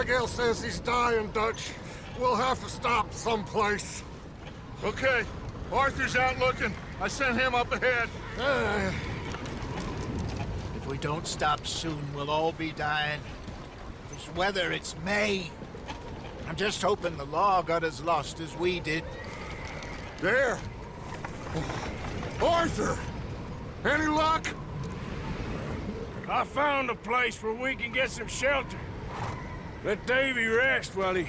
Abigail says he's dying, Dutch. We'll have to stop someplace. Okay, Arthur's out looking. I sent him up ahead. If we don't stop soon, we'll all be dying. This weather, it's May. I'm just hoping the law got as lost as we did. There! Arthur! Any luck? I found a place where we can get some shelter. Let Davy rest while he...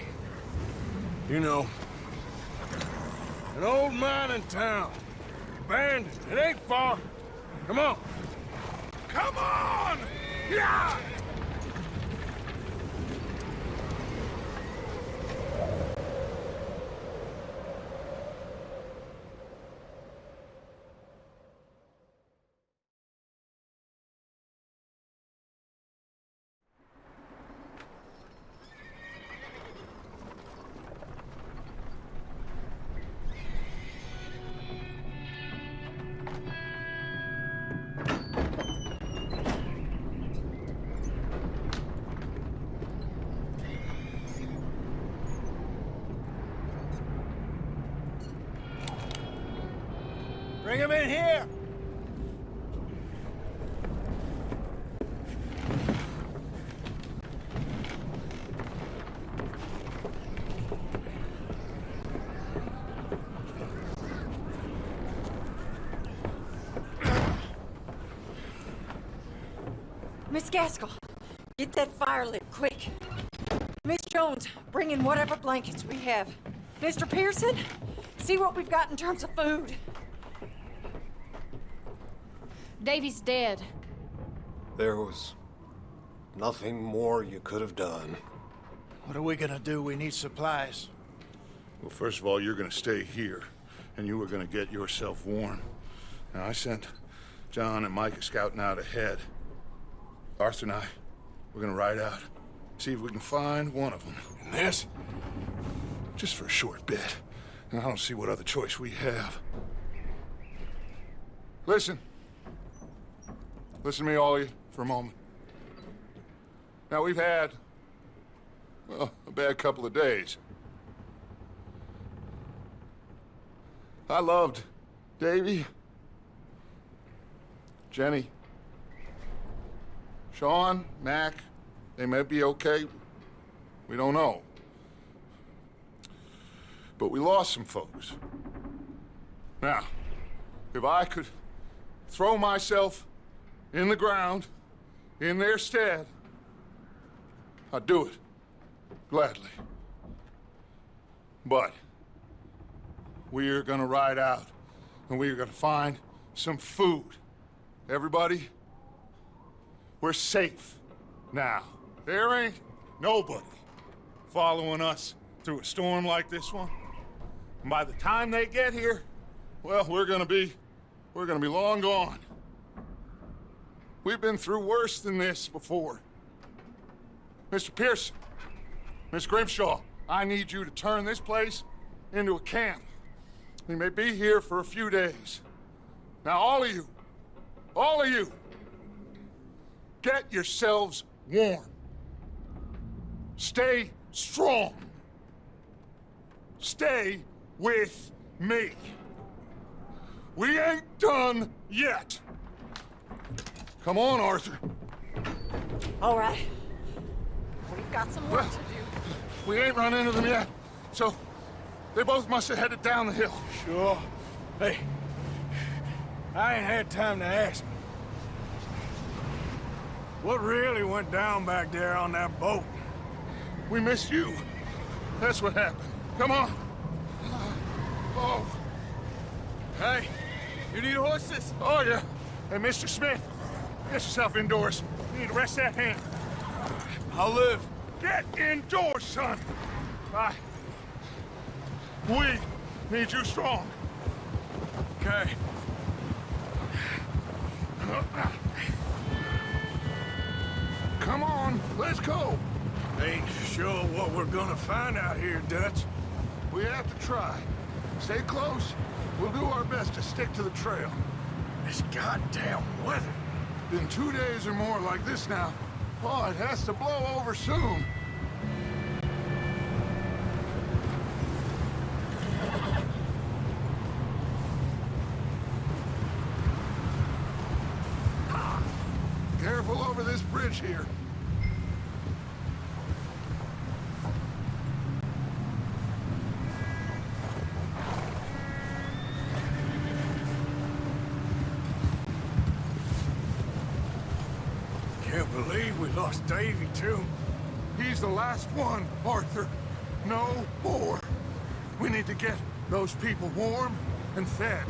You know. An old mining town. Abandoned. It ain't far. Come on. Come on! Yeah! Bring him in here! Miss Gaskell, get that fire lit, quick. Miss Jones, bring in whatever blankets we have. Mr. Pearson, see what we've got in terms of food. Davy's dead. There was nothing more you could have done. What are we gonna do? We need supplies. Well, first of all, you're gonna stay here, and you were gonna get yourself warm. Now, I sent John and Micah scouting out ahead. Arthur and I, we're gonna ride out, see if we can find one of them. And this, just for a short bit. And I don't see what other choice we have. Listen. Listen to me, all of you, for a moment. Now, we've had, well, a bad couple of days. I loved Davy, Jenny, Sean, Mac. They may be okay. We don't know. But we lost some folks. Now, if I could throw myself in the ground, in their stead, I'd do it, gladly. But we are gonna ride out, and we are gonna find some food. Everybody, we're safe now. There ain't nobody following us through a storm like this one. And by the time they get here, well, we're gonna be long gone. We've been through worse than this before. Mr. Pearson, Miss Grimshaw, I need you to turn this place into a camp. We may be here for a few days. Now, all of you, get yourselves warm. Stay strong. Stay with me. We ain't done yet. Come on, Arthur. All right. We've got some work to do. We ain't run into them yet, so they both must have headed down the hill. Sure. Hey, I ain't had time to ask. What really went down back there on that boat? We missed you. That's what happened. Come on. Oh. Hey, you need horses? Oh, yeah. Hey, Mr. Smith, get yourself indoors. You need to rest that hand. I'll live. Get indoors, son. We need you strong. Okay. Come on, let's go. Ain't sure what we're gonna find out here, Dutch. We have to try. Stay close. We'll do our best to stick to the trail. This goddamn weather. Been 2 days or more like this now. Oh, it has to blow over soon. careful over this bridge here. Can't believe we lost Davy, too. He's the last one, Arthur. No more. We need to get those people warm and fed.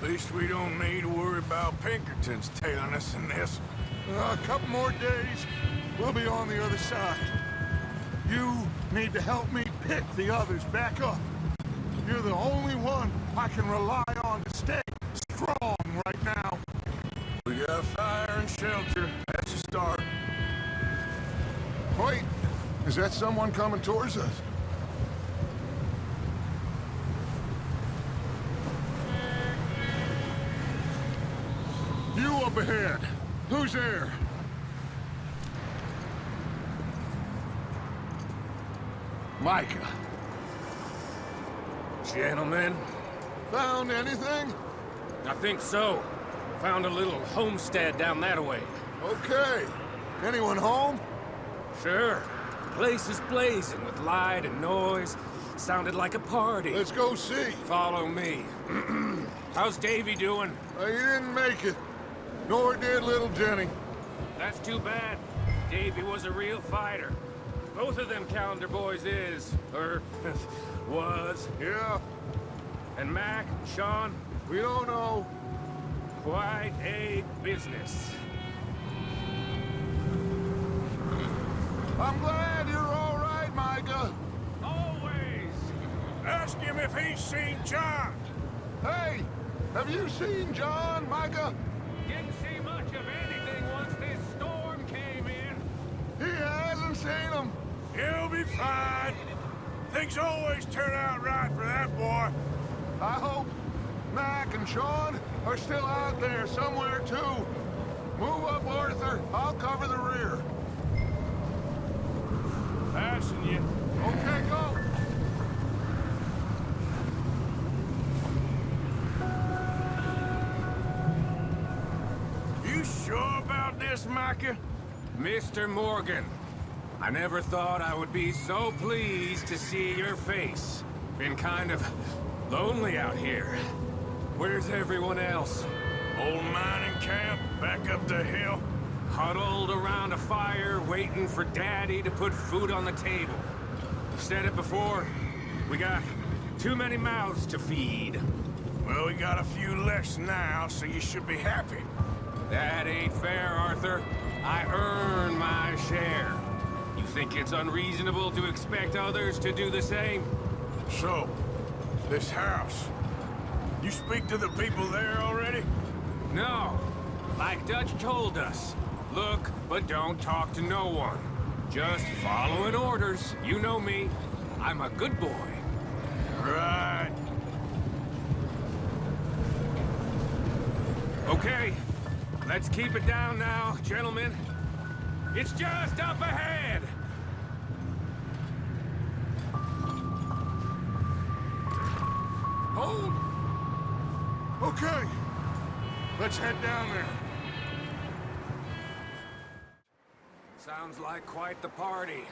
At least we don't need to worry about Pinkertons tailing us in this. A couple more days, we'll be on the other side. You need to help me pick the others back up. You're the only one I can rely on to stay strong right now. We got fire and shelter. That's a start. Wait, is that someone coming towards us? You up ahead. Who's there? Micah. Gentlemen, Found anything? I think so. Found a little homestead down that way. Okay. Anyone home? Sure. Place is blazing with light and noise. Sounded like a party. Let's go see. Follow me. How's Davy doing? He didn't make it. Nor did little Jenny. That's too bad. Davy was a real fighter. Both of them calendar boys is, or was. Yeah, And Mac, Sean, we don't know. quite a business. I'm glad you're all right, Micah. Always. Ask him if he's seen John. Hey, have you seen John, Micah? Didn't see much of anything once this storm came in. He hasn't seen him. He'll be fine. Things always turn out right for that boy. I hope Mac and Sean are still out there somewhere, too. Move up, Arthur. I'll cover the rear. Passing you. Okay, go. You sure about this, Micah? Mr. Morgan, I never thought I would be so pleased to see your face. Been kind of lonely out here. Where's everyone else? Old mining camp, back up the hill. Huddled around a fire, waiting for Daddy to put food on the table. I've said it before, we got too many mouths to feed. Well, we got a few less now, so you should be happy. That ain't fair, Arthur. I earn my share. You think it's unreasonable to expect others to do the same? So, this house. You speak to the people there already? No. Like Dutch told us. Look, but don't talk to no one. Just following orders. You know me. I'm a good boy. Right. Okay. Let's keep it down now, gentlemen. It's just up ahead. Hold. Okay. Let's head down there. Sounds like quite the party.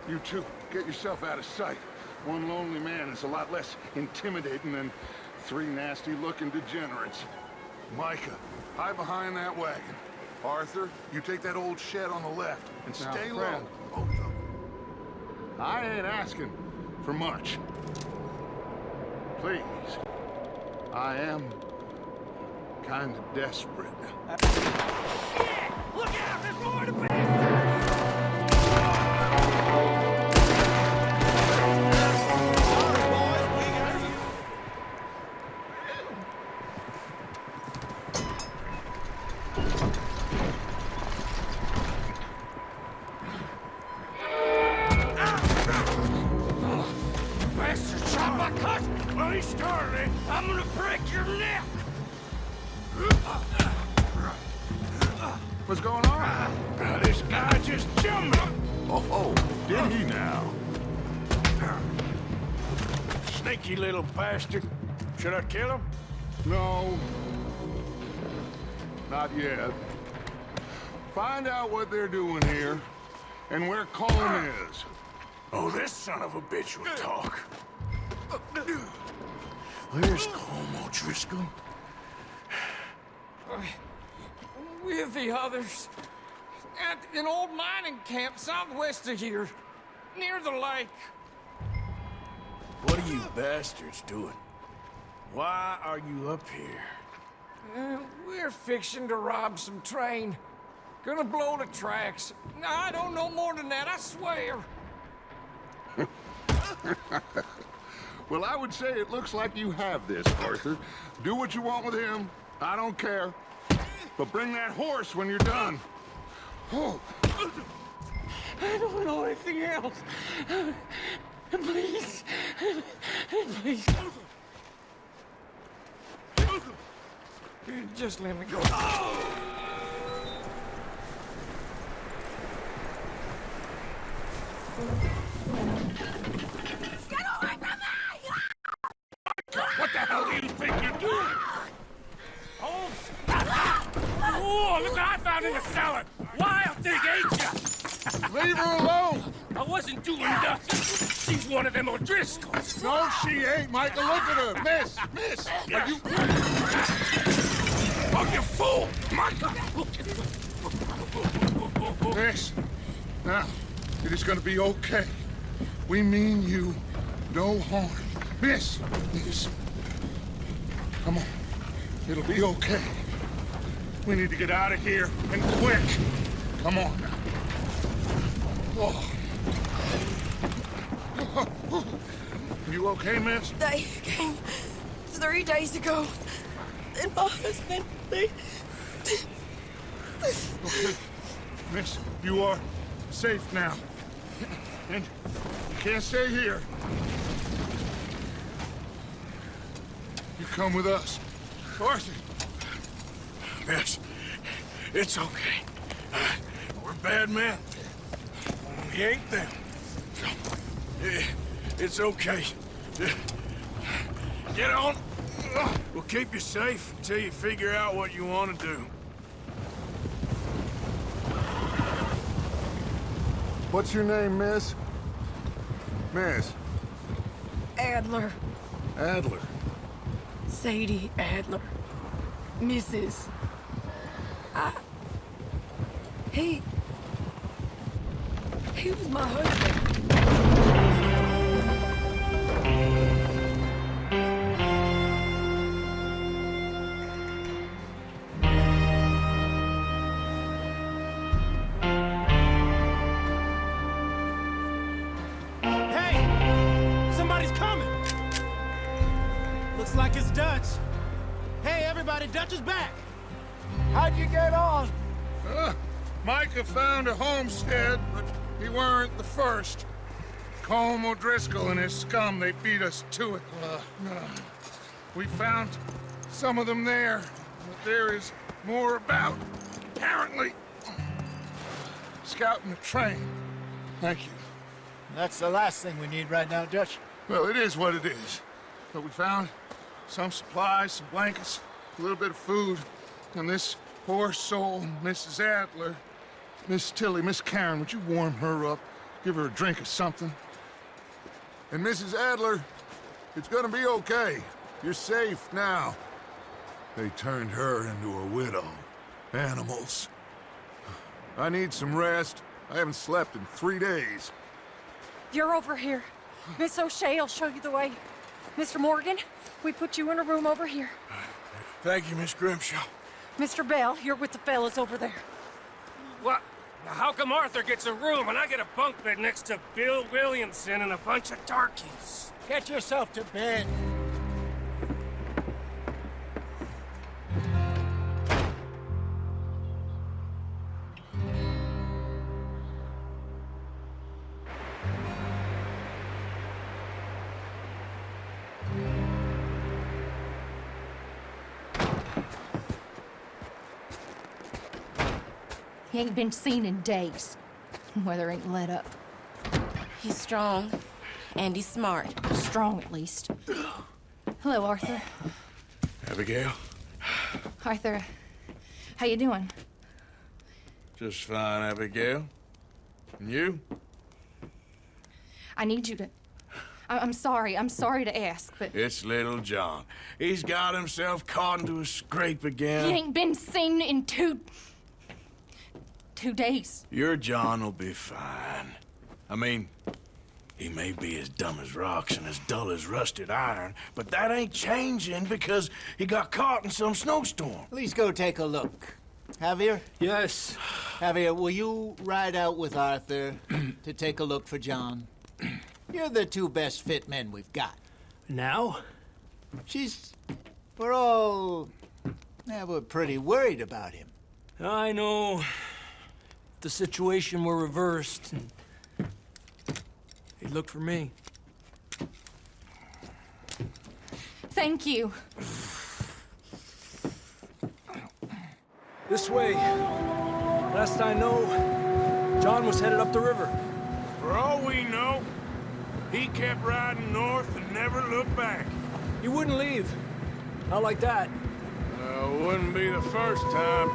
You two, get yourself out of sight. One lonely man is a lot less intimidating than three nasty-looking degenerates. Micah, hide behind that wagon. Arthur, you take that old shed on the left and stay low. Both of them. I ain't asking for much. Please. I am kind of desperate. Look out! There's more to pay! Bastard shot my cousin! Well, he started it. I'm gonna break your neck! What's going on? This guy just jumped me! Oh, did he now? Sneaky little bastard. Should I kill him? No. Not yet. Find out what they're doing here, and where Colm is. Oh, this son of a bitch will talk. Where's Colm O'Driscoll? With the others. At an old mining camp southwest of here. Near the lake. What are you bastards doing? Why are you up here? We're fixing to rob some train. Gonna blow the tracks. I don't know more than that, I swear. Well, I would say it looks like you have this, Arthur. Do what you want with him. I don't care. But bring that horse when you're done. Oh. I don't know anything else. Please. Please. Just let me go. Get away from me! What the hell do you think you're doing? Oh, look what I found in the cellar! Wild thing, ain't ya? Leave her alone! I wasn't doing nothing. She's one of them O'Driscolls. No, she ain't, Michael. Look at her. Miss, are you... Oh, you fool! Michael! Miss, now, it is gonna be okay. We mean you no harm. Miss, come on. It'll be okay. We need to get out of here, and quick. Come on now. Oh. You okay, miss? They came 3 days ago. And my husband, they... Okay. Miss, you are safe now. And you can't stay here. You come with us. Arthur! Miss, it's okay. We're bad men. We ain't them. It's okay. Get on. We'll keep you safe until you figure out what you want to do. What's your name, miss? Miss? Adler. Adler. Sadie Adler. Mrs. He was my husband. Hey! Somebody's coming! Looks like it's Dutch. Hey, everybody, Dutch is back! How'd you get on? Micah found a homestead, but he weren't the first. Colm O'Driscoll and his scum, they beat us to it. We found some of them there, but there is more about, apparently. Scouting the train. Thank you. That's the last thing we need right now, Dutch. Well, it is what it is. But we found some supplies, some blankets, a little bit of food, and this poor soul, Mrs. Adler, Miss Tilly, Miss Karen, would you warm her up? Give her a drink or something? And Mrs. Adler, it's gonna be okay. You're safe now. They turned her into a widow. Animals. I need some rest. I haven't slept in 3 days. You're over here. Miss O'Shea will show you the way. Mr. Morgan, we put you in a room over here. Thank you, Miss Grimshaw. Mr. Bell, you're with the fellas over there. What? Now, how come Arthur gets a room and I get a bunk bed next to Bill Williamson and a bunch of darkies? Get yourself to bed. He ain't been seen in days. Weather ain't let up. He's strong, and he's smart. Strong, at least. Hello, Arthur. Abigail? Arthur, how you doing? Just fine, Abigail. And you? I need you to... I'm sorry to ask, but... It's little John. He's got himself caught into a scrape again. He ain't been seen in two days. Your John will be fine. I mean, he may be as dumb as rocks and as dull as rusted iron, but that ain't changing because he got caught in some snowstorm. Please go take a look. Javier? Yes. Javier, will you ride out with Arthur to take a look for John? You're the two best fit men we've got. Now? We're pretty worried about him. I know. If the situation were reversed, and he'd look for me. Thank you. This way. Last I know, John was headed up the river. For all we know, he kept riding north and never looked back. He wouldn't leave. Not like that. Wouldn't be the first time.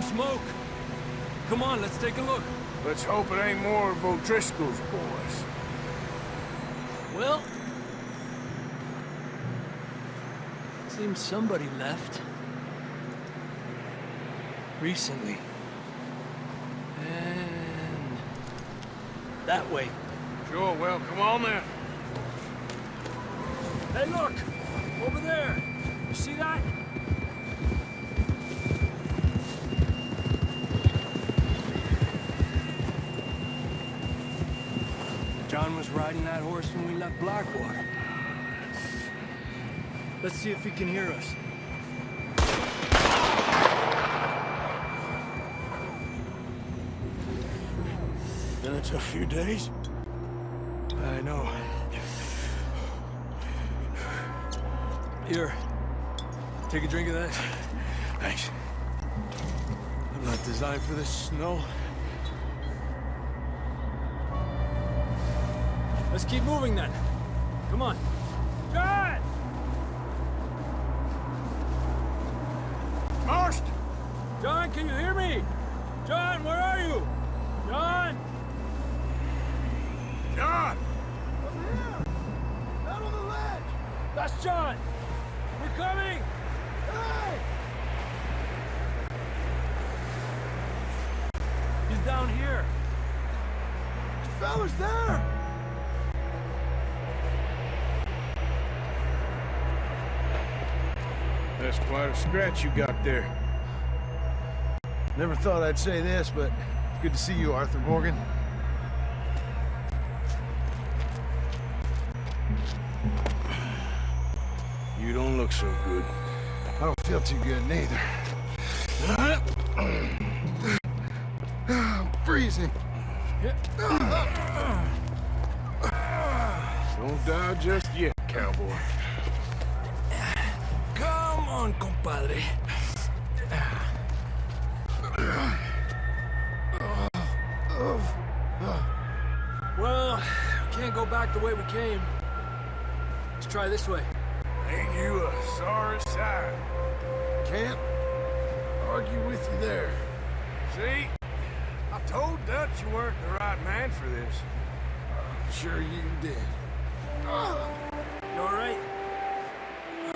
Smoke. Come on, let's take a look. Let's hope it ain't more of O'Driscoll's boys. Well, seems somebody left. Recently. And that way. Sure, well, come on then. Hey, look! Over there! You see that? John was riding that horse when we left Blackwater. Let's see if he can hear us. Been a tough few days. I know. Here, take a drink of that. Thanks. I'm not designed for this snow. Let's keep moving then. Come on. John! Marst! John, can you hear me? John, where are you? John! John! Over here! Out on the ledge! That's John! We're coming! Hey! He's down here. This fella's there! That's quite a scratch you got there. Never thought I'd say this, but it's good to see you, Arthur Morgan. You don't look so good. I don't feel too good, neither. I'm freezing. Don't die just yet, cowboy. Come on, compadre. Well, we can't go back the way we came. Let's try this way. Ain't you a sorry sight? Can't argue with you there. See? I told Dutch you weren't the right man for this. I'm sure you did. You all right? I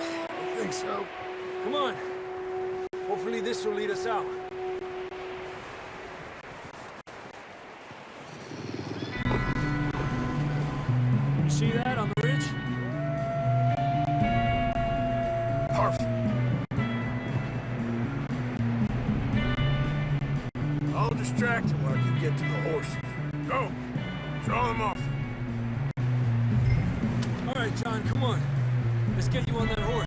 think so. Come on. Hopefully this will lead us out. You see that on the ridge? Perfect. I'll distract him while you get to the horses. Go! Draw them off. All right, John, come on. Let's get you on that horse.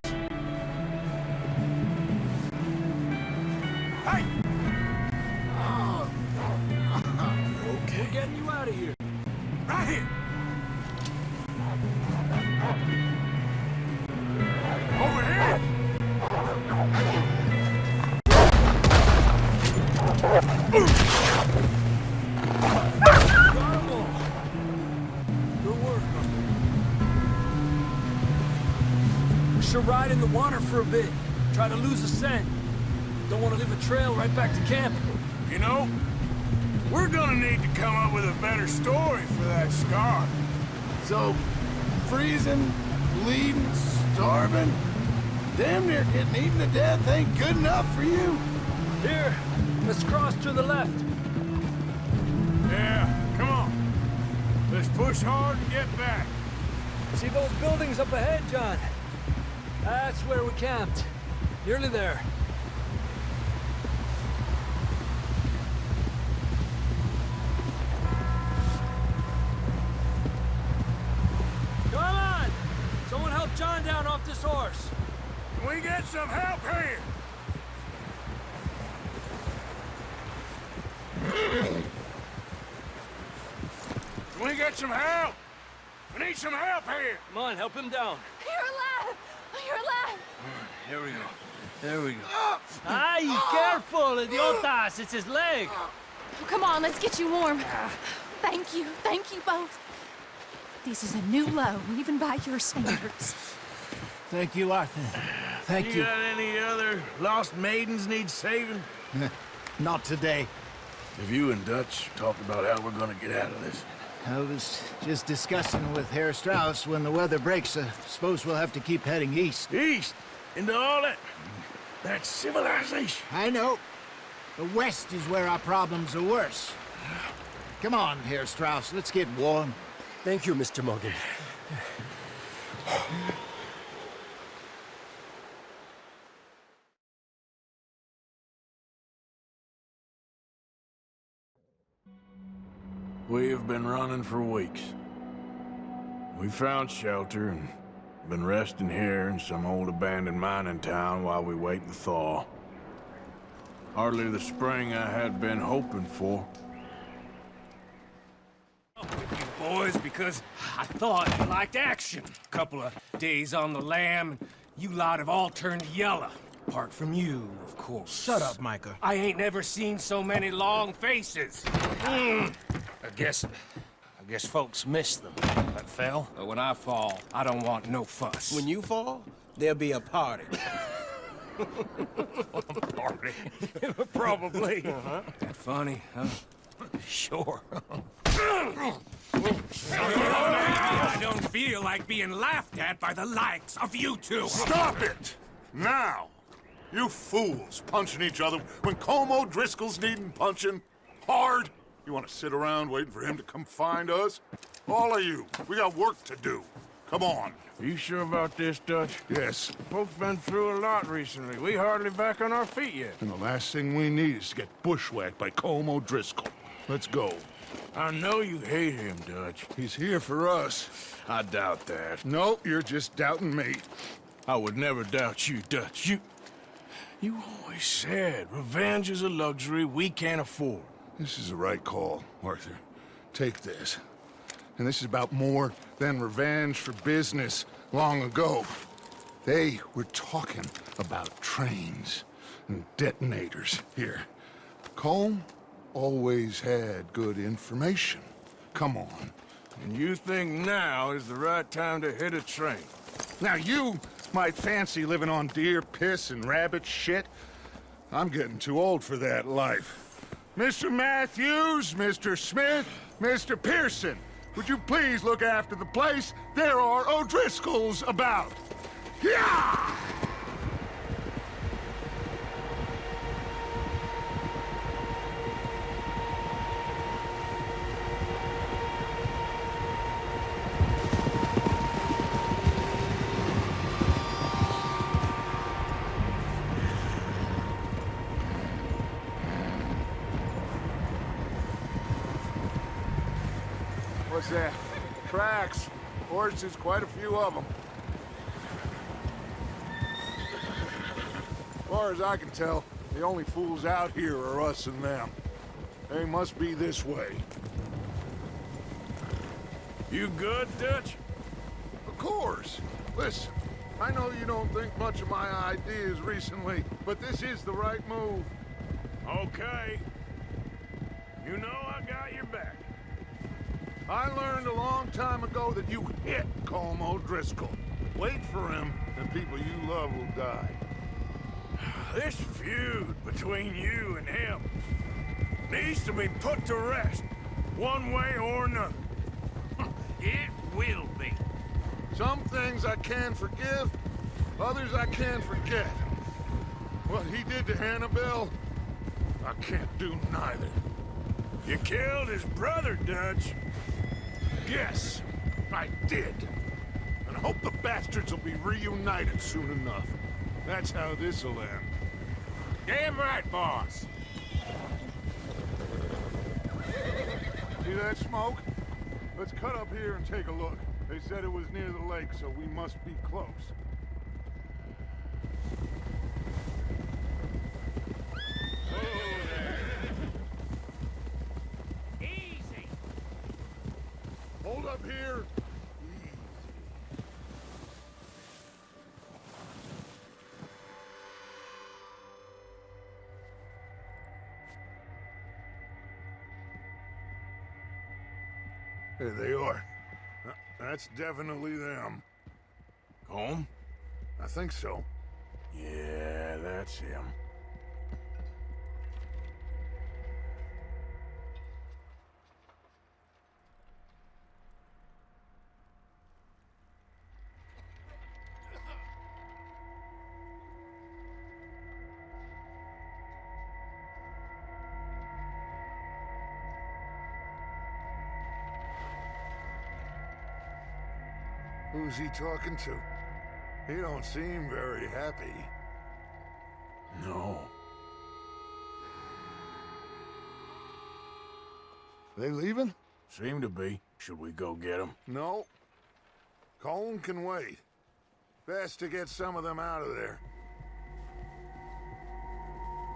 Hey! Oh. Okay. We're getting Good work. We should ride in the water for a bit. Try to lose a scent. Don't want to leave a trail right back to camp. You know, we're gonna need to come up with a better story for that scar. So, freezing, bleeding, starving, damn near getting eaten to death ain't good enough for you. Here, let's cross to the left. Yeah, come on. Let's push hard and get back. See those buildings up ahead, John? That's where we camped. Nearly there. Come on! Someone help John down off this horse. Can we get some help here? Can we get some help? We need some help here. Come on, help him down. You're alive! You're alive! Here we go. There we go. Ay, careful, idiotas! It's his leg. Oh, come on, let's get you warm. Thank you both. This is a new low, even by your standards. Thank you, Arthur. Thank you. You got any other lost maidens need saving? Not today. Have you and Dutch talked about how we're gonna get out of this? I was just discussing with Herr Strauss when the weather breaks. I suppose we'll have to keep heading east. East? Into all that... That's civilization. I know. The west is where our problems are worse. Come on, Herr Strauss, let's get warm. Thank you, Mr. Morgan. We've been running for weeks. We found shelter and been resting here in some old abandoned mining town while we wait the thaw. Hardly the spring I had been hoping for. With you boys, because I thought you liked action. Couple of days on the lam, you lot have all turned yellow. Apart from you, of course. Shut up, Micah. I ain't never seen so many long faces. I guess folks miss them. But Phil, when I fall, I don't want no fuss. When you fall, there'll be a party. Party? Probably. That funny, huh? Sure. I don't feel like being laughed at by the likes of you two. Stop it! Now! You fools punching each other when Como Driscoll's needing punching. Hard! You want to sit around waiting for him to come find us? All of you, we got work to do. Come on. Are you sure about this, Dutch? Yes. Folks been through a lot recently. We hardly back on our feet yet. And the last thing we need is to get bushwhacked by Como Driscoll. Let's go. I know you hate him, Dutch. He's here for us. I doubt that. No, you're just doubting me. I would never doubt you, Dutch. You always said revenge is a luxury we can't afford. This is the right call, Arthur. Take this. And this is about more than revenge for business long ago. They were talking about trains and detonators here. Colm always had good information. Come on. And you think now is the right time to hit a train? Now you might fancy living on deer piss and rabbit shit. I'm getting too old for that life. Mr. Matthews, Mr. Smith, Mr. Pearson, would you please look after the place? There are O'Driscolls about. Yeah! What's that? Tracks. Horses, quite a few of them. As far as I can tell, the only fools out here are us and them. They must be this way. You good, Dutch? Of course. Listen, I know you don't think much of my ideas recently, but this is the right move. Okay. You know I got your back. I learned a long time ago that you hit Colm O'Driscoll. Wait for him, and people you love will die. This feud between you and him needs to be put to rest, one way or another. It will be. Some things I can forgive, others I can't forget. What he did to Annabelle, I can't do neither. You killed his brother, Dutch. Yes, I did. And I hope the bastards will be reunited soon enough. That's how this'll end. Damn right, boss. See that smoke? Let's cut up here and take a look. They said it was near the lake, so we must be close. Easy. Hold up here. There they are. That's definitely them. Colm? I think so. Yeah, that's him. Who's he talking to? He don't seem very happy. No. They leaving? Seem to be. Should we go get them? No. Colm can wait. Best to get some of them out of there.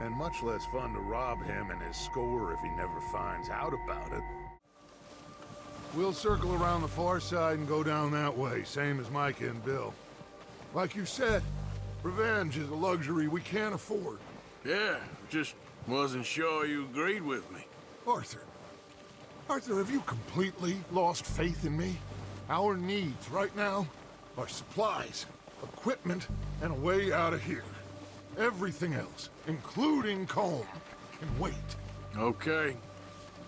And much less fun to rob him and his score if he never finds out about it. We'll circle around the far side and go down that way, same as Micah and Bill. Like you said, revenge is a luxury we can't afford. Yeah, just wasn't sure you agreed with me. Arthur, have you completely lost faith in me? Our needs right now are supplies, equipment, and a way out of here. Everything else, including Colm, can wait. Okay.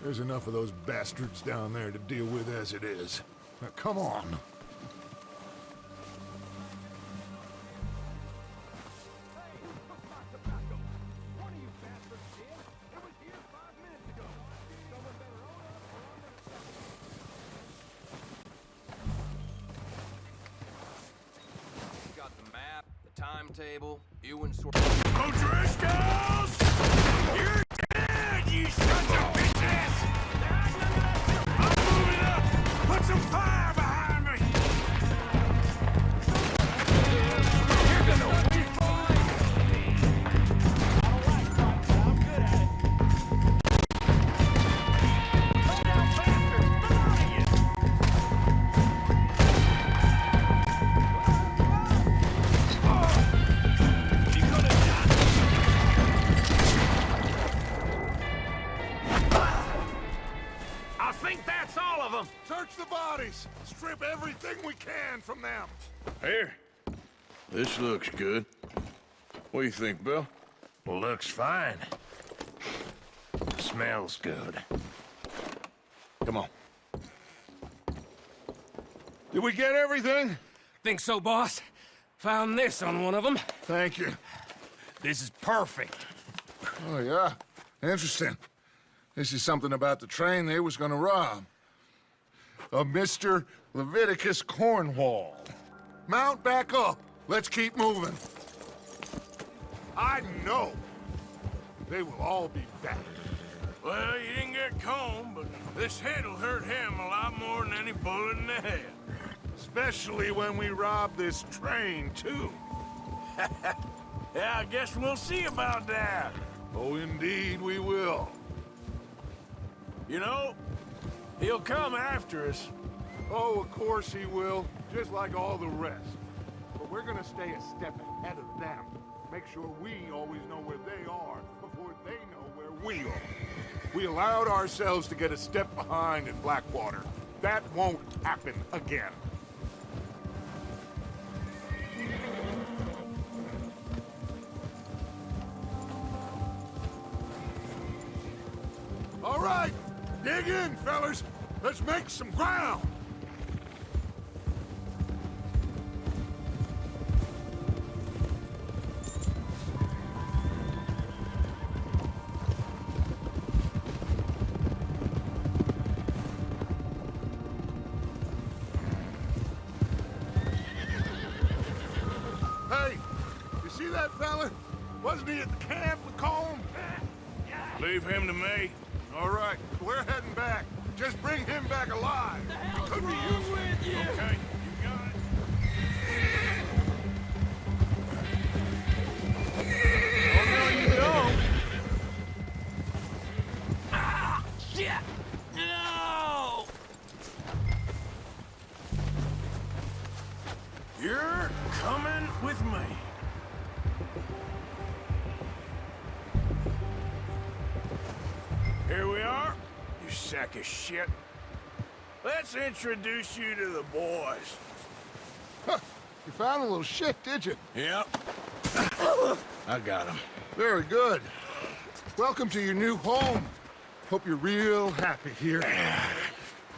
There's enough of those bastards down there to deal with as it is. Now, come on. Got the map, the timetable, you and sort. O'Driscolls! You're dead, you sons of bitches! I'm moving up! Put some fire behind me! You're gonna win! I'm good at it. Come down faster! Come on, you! You could have done it! I think that's all of them. Search the bodies! Strip everything we can from them! Here. This looks good. What do you think, Bill? Looks fine. Smells good. Come on. Did we get everything? Think so, boss. Found this on one of them. Thank you. This is perfect. Oh, yeah? Interesting. This is something about the train they was gonna rob. A Mr. Leviticus Cornwall. Mount back up. Let's keep moving. I know they will all be back. Well, you didn't get Colm, but this hit'll hurt him a lot more than any bullet in the head. Especially when we rob this train, too. Yeah, I guess we'll see about that. Oh, indeed we will. You know, he'll come after us. Oh, of course he will, just like all the rest. But we're gonna stay a step ahead of them. Make sure we always know where they are before they know where we are. We allowed ourselves to get a step behind in Blackwater. That won't happen again. All right, dig in, fellas. Let's make some ground. Hey, you see that fella? Wasn't he at the camp with Colm? Leave him to me. All right, we're heading back. Just bring him back alive. Could be useful. Okay, you got it. Oh, no, you don't. Ah, shit! No! You're coming with me. Here we are, you sack of shit. Let's introduce you to the boys. Huh, you found a little shit, did you? Yep. I got him. Very good. Welcome to your new home. Hope you're real happy here.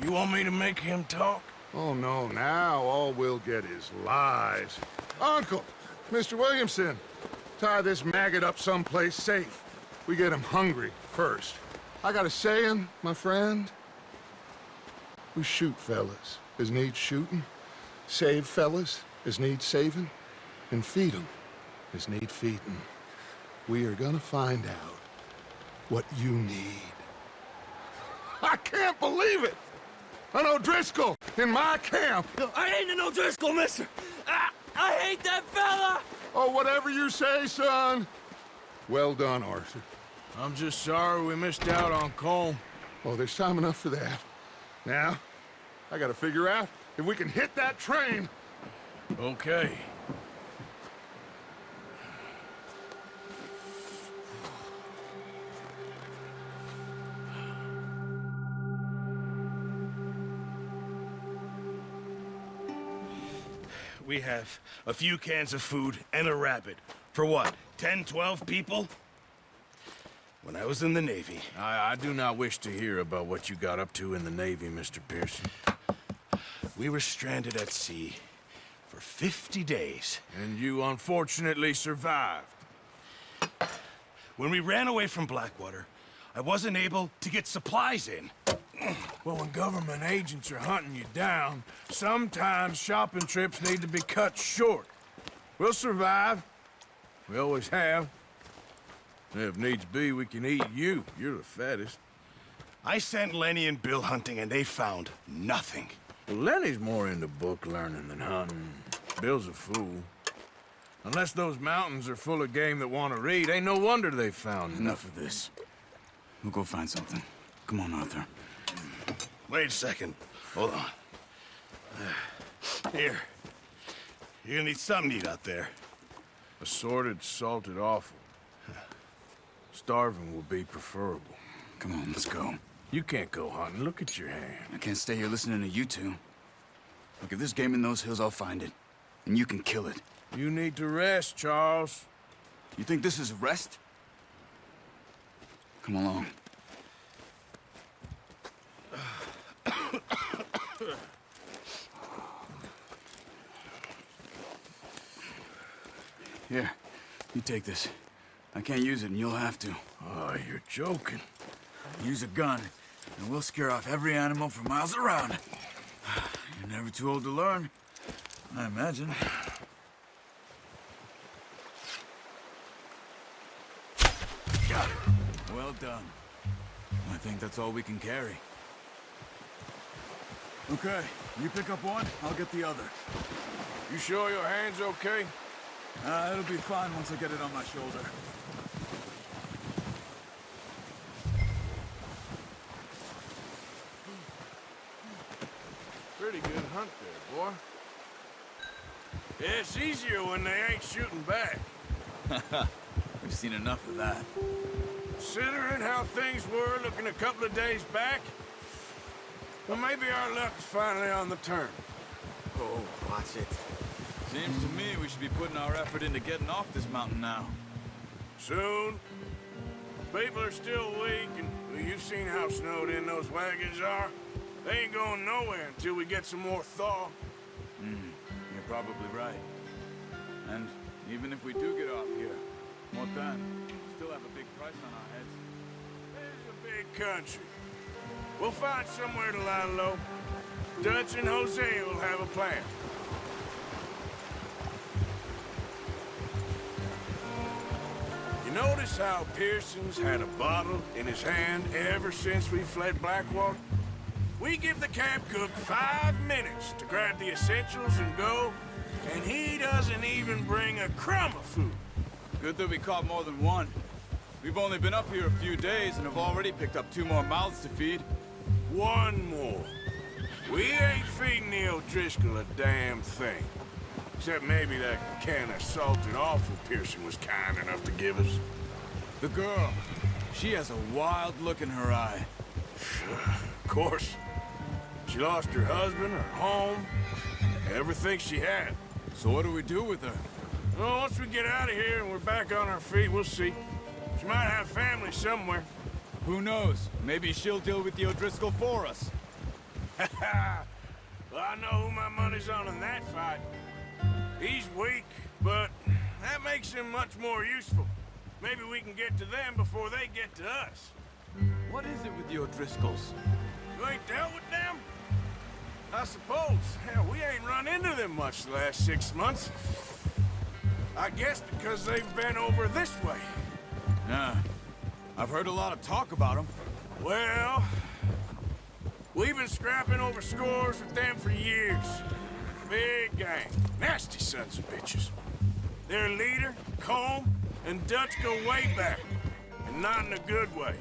You want me to make him talk? Oh, no, now all we'll get is lies. Uncle, Mr. Williamson, tie this maggot up someplace safe. We get him hungry first. I got a saying, my friend. We shoot fellas as need shooting, save fellas as need saving, and feed 'em as need feeding. We are gonna find out what you need. I can't believe it! An O'Driscoll in my camp! I ain't an O'Driscoll, mister! I hate that fella! Oh, whatever you say, son. Well done, Arthur. I'm just sorry we missed out on Colm. Oh, there's time enough for that. Now, I gotta figure out if we can hit that train. Okay. We have a few cans of food and a rabbit. For what, 10, 12 people? When I was in the Navy... I do not wish to hear about what you got up to in the Navy, Mr. Pearson. We were stranded at sea for 50 days. And you unfortunately survived. When we ran away from Blackwater, I wasn't able to get supplies in. Well, when government agents are hunting you down, sometimes shopping trips need to be cut short. We'll survive. We always have. If needs be, we can eat you. You're the fattest. I sent Lenny and Bill hunting, and they found nothing. Well, Lenny's more into book learning than hunting. Bill's a fool. Unless those mountains are full of game that want to read, ain't no wonder they found Enough of this. We'll go find something. Come on, Arthur. Wait a second. Hold on. Here. You're gonna need something to eat out there. Assorted, salted offal. Starving will be preferable. Come on, let's go. You can't go hunting. Look at your hand. I can't stay here listening to you two. Look, if there's game in those hills, I'll find it. And you can kill it. You need to rest, Charles. You think this is rest? Come along. Here, you take this. I can't use it, and you'll have to. Oh, you're joking. Use a gun, and we'll scare off every animal for miles around. You're never too old to learn, I imagine. Got it. Well done. I think that's all we can carry. Okay, you pick up one, I'll get the other. You sure your hand's okay? It'll be fine once I get it on my shoulder. Pretty good hunt there, boy. Yeah, it's easier when they ain't shooting back. We've seen enough of that. Considering how things were looking a couple of days back, well, maybe our luck is finally on the turn. Oh, watch it. Seems to me we should be putting our effort into getting off this mountain now. Soon. People are still weak, and well, you've seen how snowed in those wagons are. They ain't going nowhere until we get some more thaw. You're probably right. And even if we do get off here, what then? Still have a big price on our heads. It's a big country. We'll find somewhere to lie low. Dutch and Jose will have a plan. You notice how Pearson's had a bottle in his hand ever since we fled Blackwater? We give the camp cook 5 minutes to grab the essentials and go, and he doesn't even bring a crumb of food. Good that we caught more than one. We've only been up here a few days and have already picked up 2 more mouths to feed. 1 more. We ain't feeding the O'Driscoll a damn thing. Except maybe that can of salted offal Pearson was kind enough to give us. The girl. She has a wild look in her eye. Of course. She lost her husband, her home, everything she had. So what do we do with her? Well, once we get out of here and we're back on our feet, we'll see. She might have family somewhere. Who knows? Maybe she'll deal with the O'Driscoll for us. Well, I know who my money's on in that fight. He's weak, but that makes him much more useful. Maybe we can get to them before they get to us. What is it with the O'Driscolls? You ain't dealt with them? I suppose. Hell, we ain't run into them much the last 6 months. I guess because they've been over this way. Nah. I've heard a lot of talk about them. Well, we've been scrapping over scores with them for years. Big gang. Nasty sons of bitches. Their leader, Combe, and Dutch go way back. And not in a good way.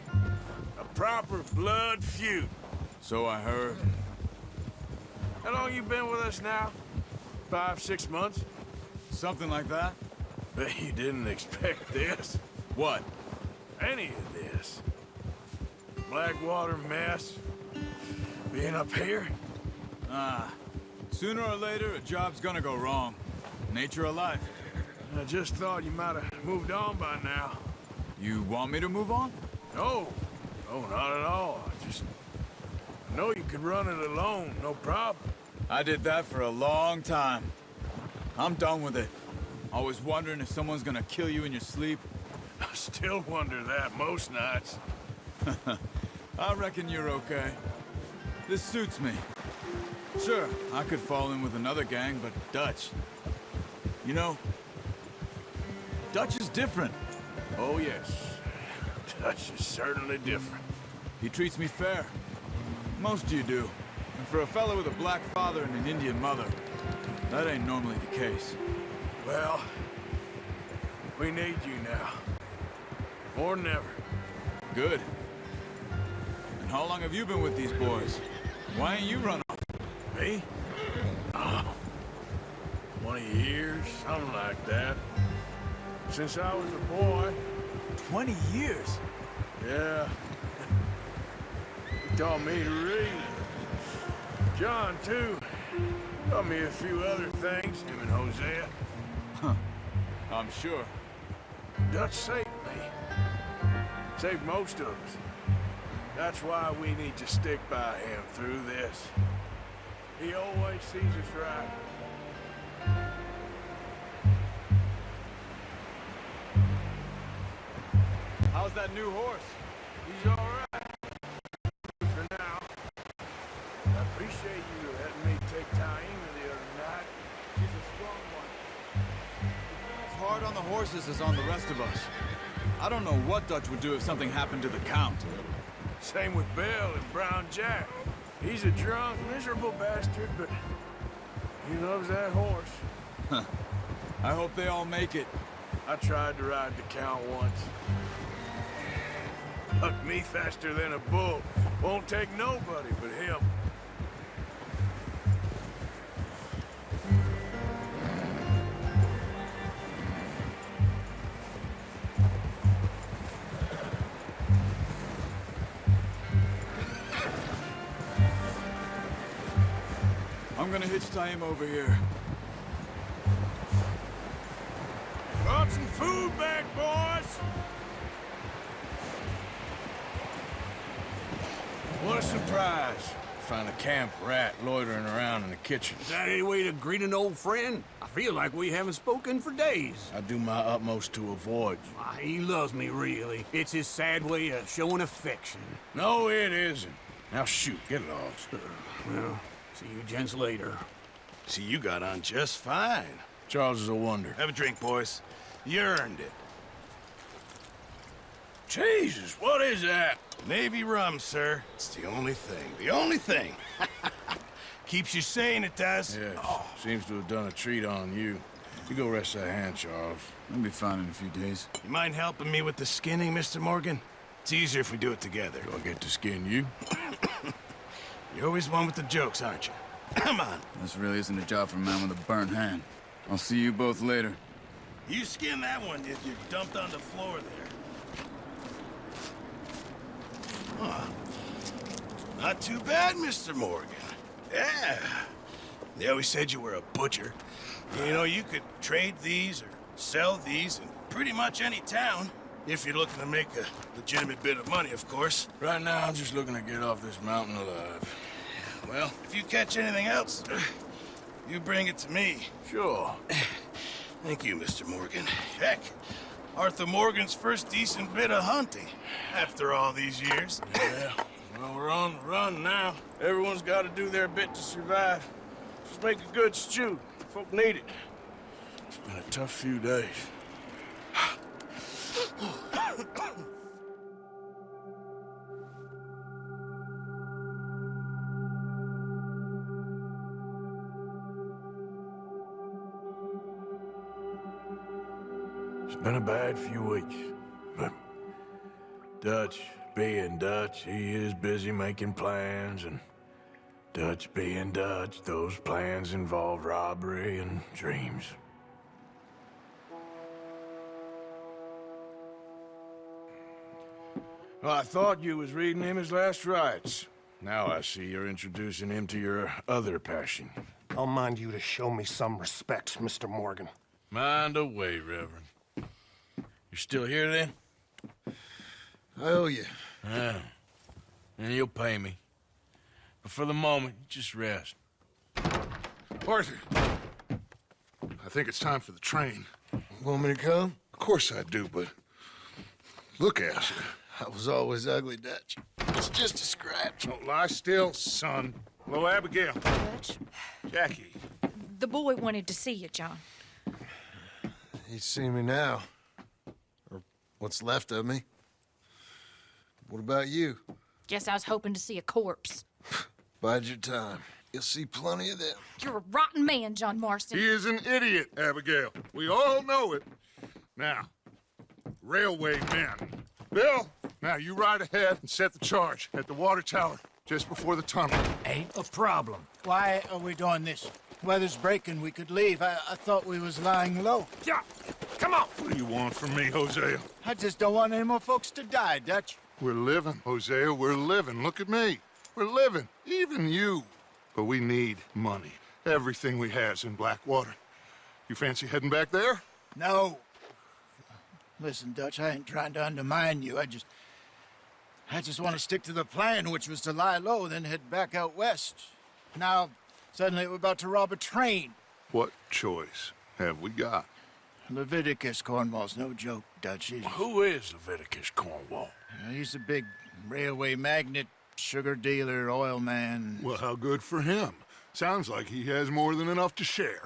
A proper blood feud. So I heard. How long you been with us now? 5, 6 months? Something like that? Bet you didn't expect this. What? Any of this. Blackwater mess. Being up here? Sooner or later, a job's gonna go wrong. Nature of life. I just thought you might have moved on by now. You want me to move on? No. No, not at all. I know you could run it alone, no problem. I did that for a long time. I'm done with it. Always wondering if someone's gonna kill you in your sleep. I still wonder that most nights. I reckon you're okay. This suits me. Sure, I could fall in with another gang, but Dutch... You know, Dutch is different. Oh, yes. Dutch is certainly different. He treats me fair. Most of you do. And for a fellow with a black father and an Indian mother, that ain't normally the case. Well, we need you now. More than ever. Good. And how long have you been with these boys? Why ain't you run off? Me? 20 years, something like that. Since I was a boy. 20 years? Yeah. He taught me to read. John, too. Taught me a few other things, him and Hosea. Huh. I'm sure. Dutch saved me. Saved most of us. That's why we need to stick by him through this. He always sees us right. How's that new horse? He's all right. For now. I appreciate you letting me take Taima the other night. She's a strong one. As hard on the horses as on the rest of us. I don't know what Dutch would do if something happened to the Count. Same with Bill and Brown Jack. He's a drunk, miserable bastard, but he loves that horse. Huh. I hope they all make it. I tried to ride the Count once. Hucked me faster than a bull. Won't take nobody but him. I'm gonna hitch tie him over here. Brought some food back, boys. What a surprise. Find a camp rat loitering around in the kitchen. Is that any way to greet an old friend? I feel like we haven't spoken for days. I do my utmost to avoid you. He loves me, really. It's his sad way of showing affection. No, it isn't. Now shoot, get lost. Well, see you gents later. See, you got on just fine. Charles is a wonder. Have a drink, boys. You earned it. Jesus, what is that? Navy rum, sir. It's the only thing. The only thing. Keeps you sane, it does. Yes. Seems to have done a treat on you. You go rest that hand, Charles. I'll be fine in a few days. You mind helping me with the skinning, Mr. Morgan? It's easier if we do it together. Do I get to skin you? You're always one with the jokes, aren't you? Come on. This really isn't a job for a man with a burnt hand. I'll see you both later. You skinned that one, did you? Dumped on the floor there. Huh. Not too bad, Mr. Morgan. Yeah. They always said you were a butcher. You know, you could trade these or sell these in pretty much any town. If you're looking to make a legitimate bit of money, of course. Right now, I'm just looking to get off this mountain alive. Well, if you catch anything else, you bring it to me. Sure. Thank you, Mr. Morgan. Heck, Arthur Morgan's first decent bit of hunting after all these years. Yeah, well, we're on the run now. Everyone's got to do their bit to survive. Just make a good stew. Folk need it. It's been a tough few days. It's been a bad few weeks, but Dutch being Dutch, he is busy making plans, and Dutch being Dutch, those plans involve robbery and dreams. Well, I thought you was reading him his last rites. Now I see you're introducing him to your other passion. I'll mind you to show me some respect, Mr. Morgan. Mind away, Reverend. You're still here, then? I owe you. Yeah. And you'll pay me. But for the moment, just rest. Arthur, I think it's time for the train. Want me to come? Of course I do, but look at you. I was always ugly, Dutch. It's just a scratch. Don't lie still, son. Hello, Abigail. Dutch, Jackie. the boy wanted to see you, John. He's seen me now. Or what's left of me. What about you? Guess I was hoping to see a corpse. Bide your time. You'll see plenty of them. You're a rotten man, John Marston. He is an idiot, Abigail. We all know it. Now, railway men. Bill, now you ride ahead and set the charge at the water tower just before the tunnel. Ain't a problem. Why are we doing this? Weather's breaking. We could leave. I thought we was lying low. Yeah, come on. What do you want from me, Hosea? I just don't want any more folks to die, Dutch. We're living, Hosea. We're living. Look at me. We're living. Even you. But we need money. Everything we has in Blackwater. You fancy heading back there? No. Listen, Dutch, I ain't trying to undermine you. I just want to stick to the plan, which was to lie low, then head back out west. Now, suddenly we're about to rob a train. What choice have we got? Leviticus Cornwall's no joke, Dutch. Who is Leviticus Cornwall? He's a big railway magnate, sugar dealer, oil man. Well, how good for him. Sounds like he has more than enough to share.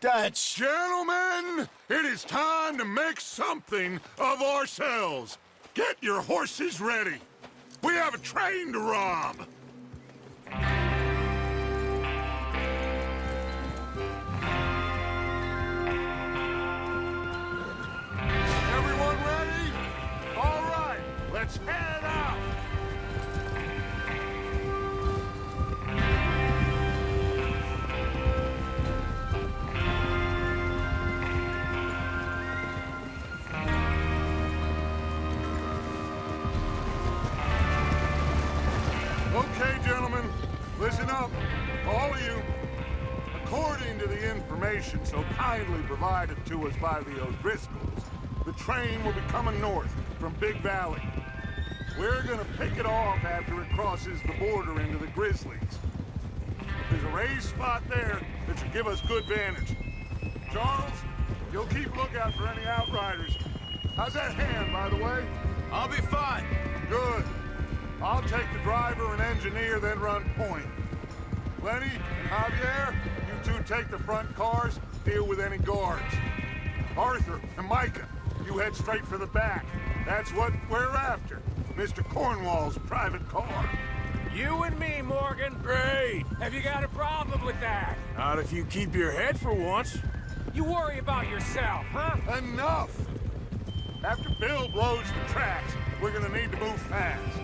Dutch! Gentlemen, it is time to make something of ourselves. Get your horses ready. We have a train to rob. Everyone ready? All right, let's head out. Okay, gentlemen, listen up, all of you. According to the information so kindly provided to us by the O'Driscolls, the train will be coming north from Big Valley. We're gonna pick it off after it crosses the border into the Grizzlies. There's a raised spot there that should give us good vantage. Charles, you'll keep lookout for any outriders. How's that hand, by the way? I'll be fine. Good. I'll take the driver and engineer, then run point. Lenny and Javier, you two take the front cars, deal with any guards. Arthur and Micah, you head straight for the back. That's what we're after. Mr. Cornwall's private car. You and me, Morgan. Great. Have you got a problem with that? Not if you keep your head for once. You worry about yourself, huh? Enough! After Bill blows the tracks, we're gonna need to move fast.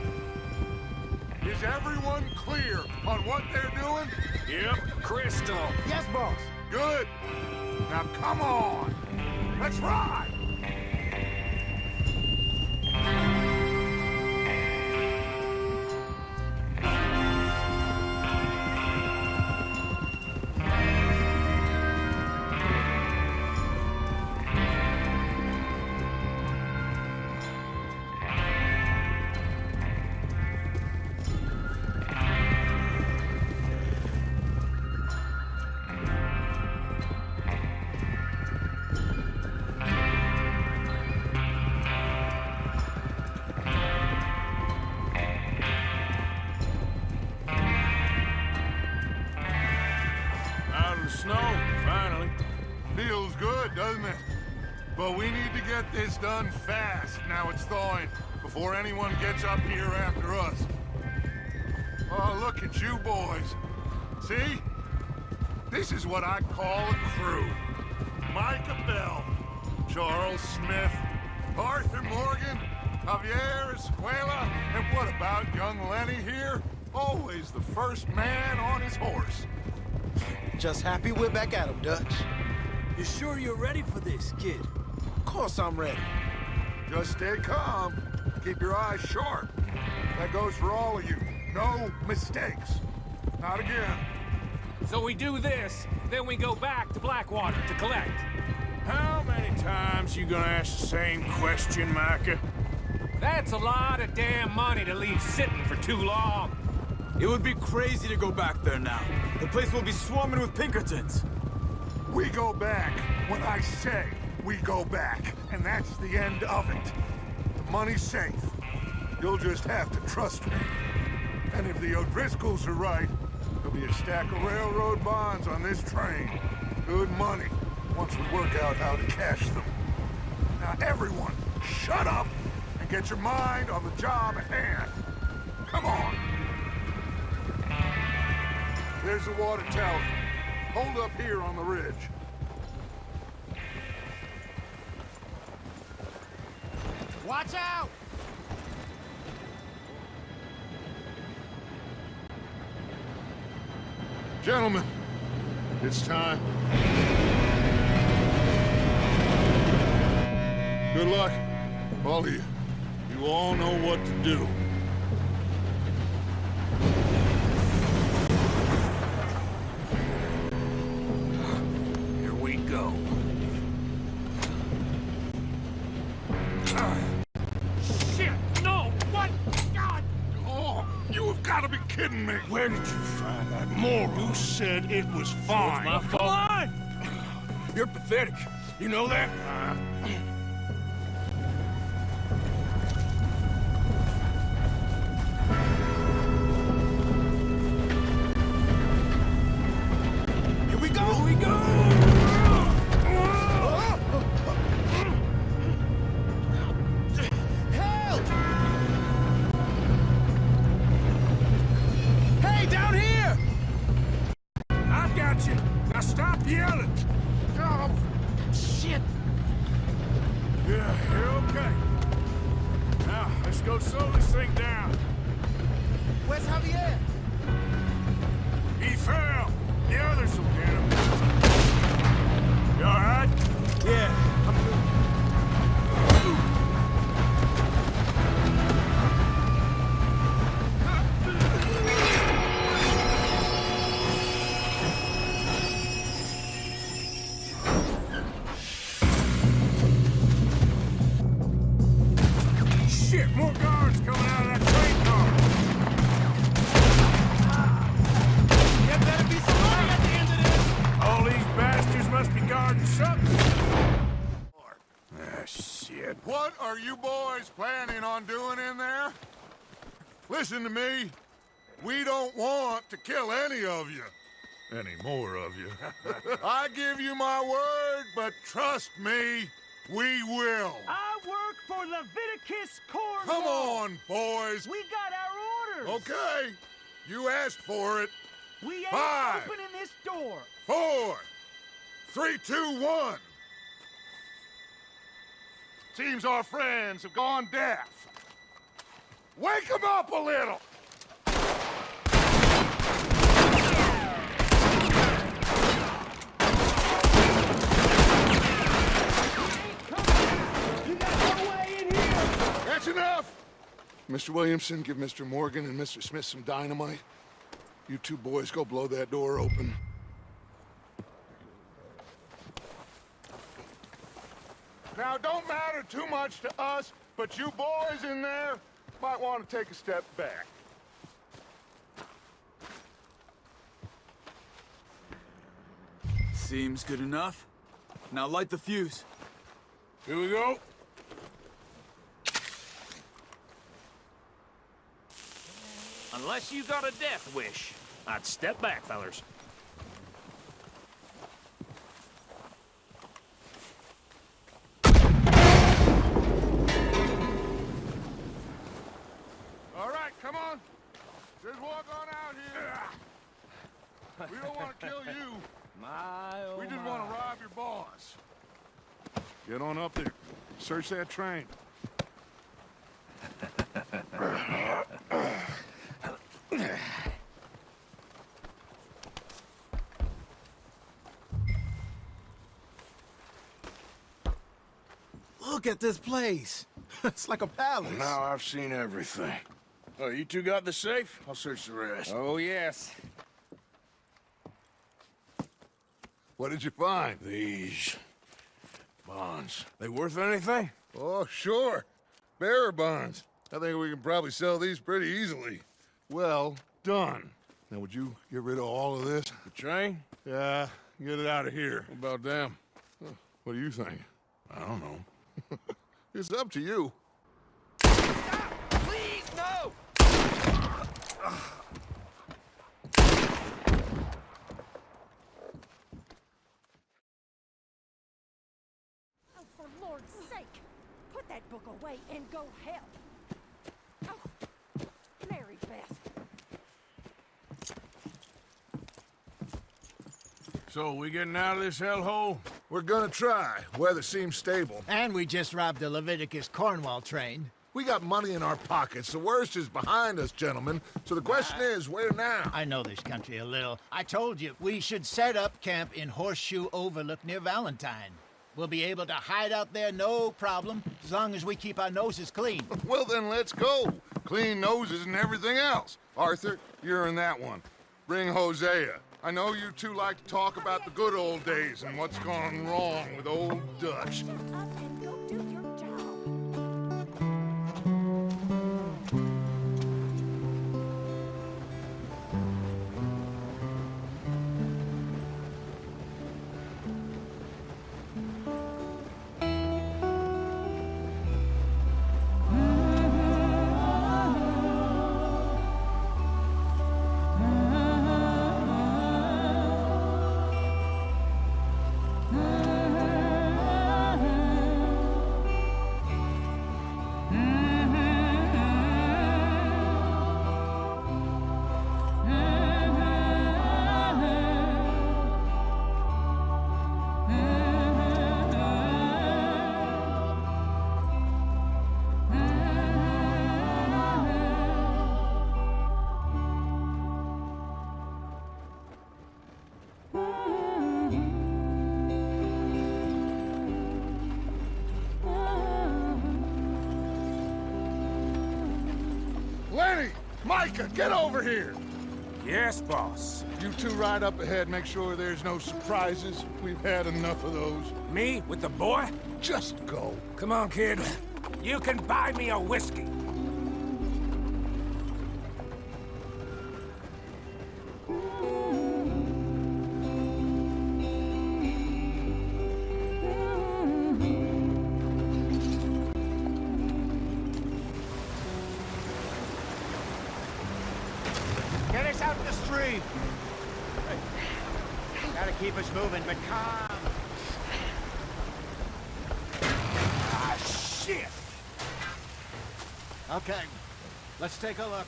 Is everyone clear on what they're doing? Yep, crystal. Yes, boss. Good. Now come on. Let's ride! Snow, finally. Feels good, doesn't it? But we need to get this done fast, now it's thawing, before anyone gets up here after us. Oh, look at you boys. See? This is what I call a crew. Micah Bell, Charles Smith, Arthur Morgan, Javier Escuela, and what about young Lenny here? Always the first man on his horse. Just happy we're back at him, Dutch. You sure you're ready for this, kid? Of course I'm ready. Just stay calm. Keep your eyes sharp. That goes for all of you. No mistakes. Not again. So we do this, then we go back to Blackwater to collect. How many times you gonna ask the same question, Micah? That's a lot of damn money to leave sitting for too long. It would be crazy to go back there now. The place will be swarming with Pinkertons. We go back when I say we go back, and that's the end of it. The money's safe. You'll just have to trust me. And if the O'Driscolls are right, there'll be a stack of railroad bonds on this train. Good money, once we work out how to cash them. Now everyone, shut up and get your mind on the job at hand. Come on. There's the water tower. Hold up here on the ridge. Watch out! Gentlemen, it's time. Good luck, all of you. You all know what to do. Here we go. Shit, no! What? God! Oh, you have got to be kidding me. Where did you find that moron? You said it was fine. My fault. Come on! You're pathetic. You know that? Here we go! Here we go! Help! Hey, down here! I've got you. Now stop yelling. Oh, shit! Yeah, you're okay. Now, let's go slow this thing down. Where's Javier? He fell. The others will get him. You all right? Yeah, I'm good. Shit, more guards coming out of that train car. There better be somebody at the end of this. All these bastards must be guarding something. Ah, shit. What are you boys planning on doing in there? Listen to me. We don't want to kill any of you. Any more of you. I give you my word, but trust me, we will. I work for Leviticus Cornwall. Come on, boys. We got our orders. Okay. You asked for it. We ain't 5, opening this door. 4, 3, 2, 1. Seems our friends have gone deaf. Wake them up a little. That's enough! Mr. Williamson, give Mr. Morgan and Mr. Smith some dynamite. You two boys go blow that door open. Now, don't matter too much to us, but you boys in there might want to take a step back. Seems good enough. Now light the fuse. Here we go. Unless you got a death wish, I'd step back, fellers. All right, come on. Just walk on out here. We don't want to kill you. We just want to rob your boss. Get on up there. Search that train. Look at this place. It's like a palace. Now I've seen everything. Oh, you two got the safe? I'll search the rest. Oh, yes. What did you find? These bonds. They worth anything? Oh, sure. Bearer bonds. I think we can probably sell these pretty easily. Well done. Now, would you get rid of all of this? The train? Yeah, get it out of here. What about them? What do you think? I don't know. It's up to you. Stop! Please, no! Oh, for Lord's sake, put that book away and go help. Oh, Mary Beth. So, we getting out of this hellhole? We're gonna try. Weather seems stable. And we just robbed the Leviticus Cornwall train. We got money in our pockets. The worst is behind us, gentlemen. So the question is, where now? I know this country a little. I told you, we should set up camp in Horseshoe Overlook near Valentine. We'll be able to hide out there, no problem, as long as we keep our noses clean. Well, then let's go. Clean noses and everything else. Arthur, you're in that one. Bring Hosea. I know you two like to talk about the good old days and what's gone wrong with old Dutch. Lenny! Micah, get over here! Yes, boss. You two ride up ahead, make sure there's no surprises. We've had enough of those. Me? With the boy? Just go. Come on, kid. you can buy me a whiskey. Get us out in the stream. Gotta keep us moving, but calm. Ah, shit! Okay, let's take a look.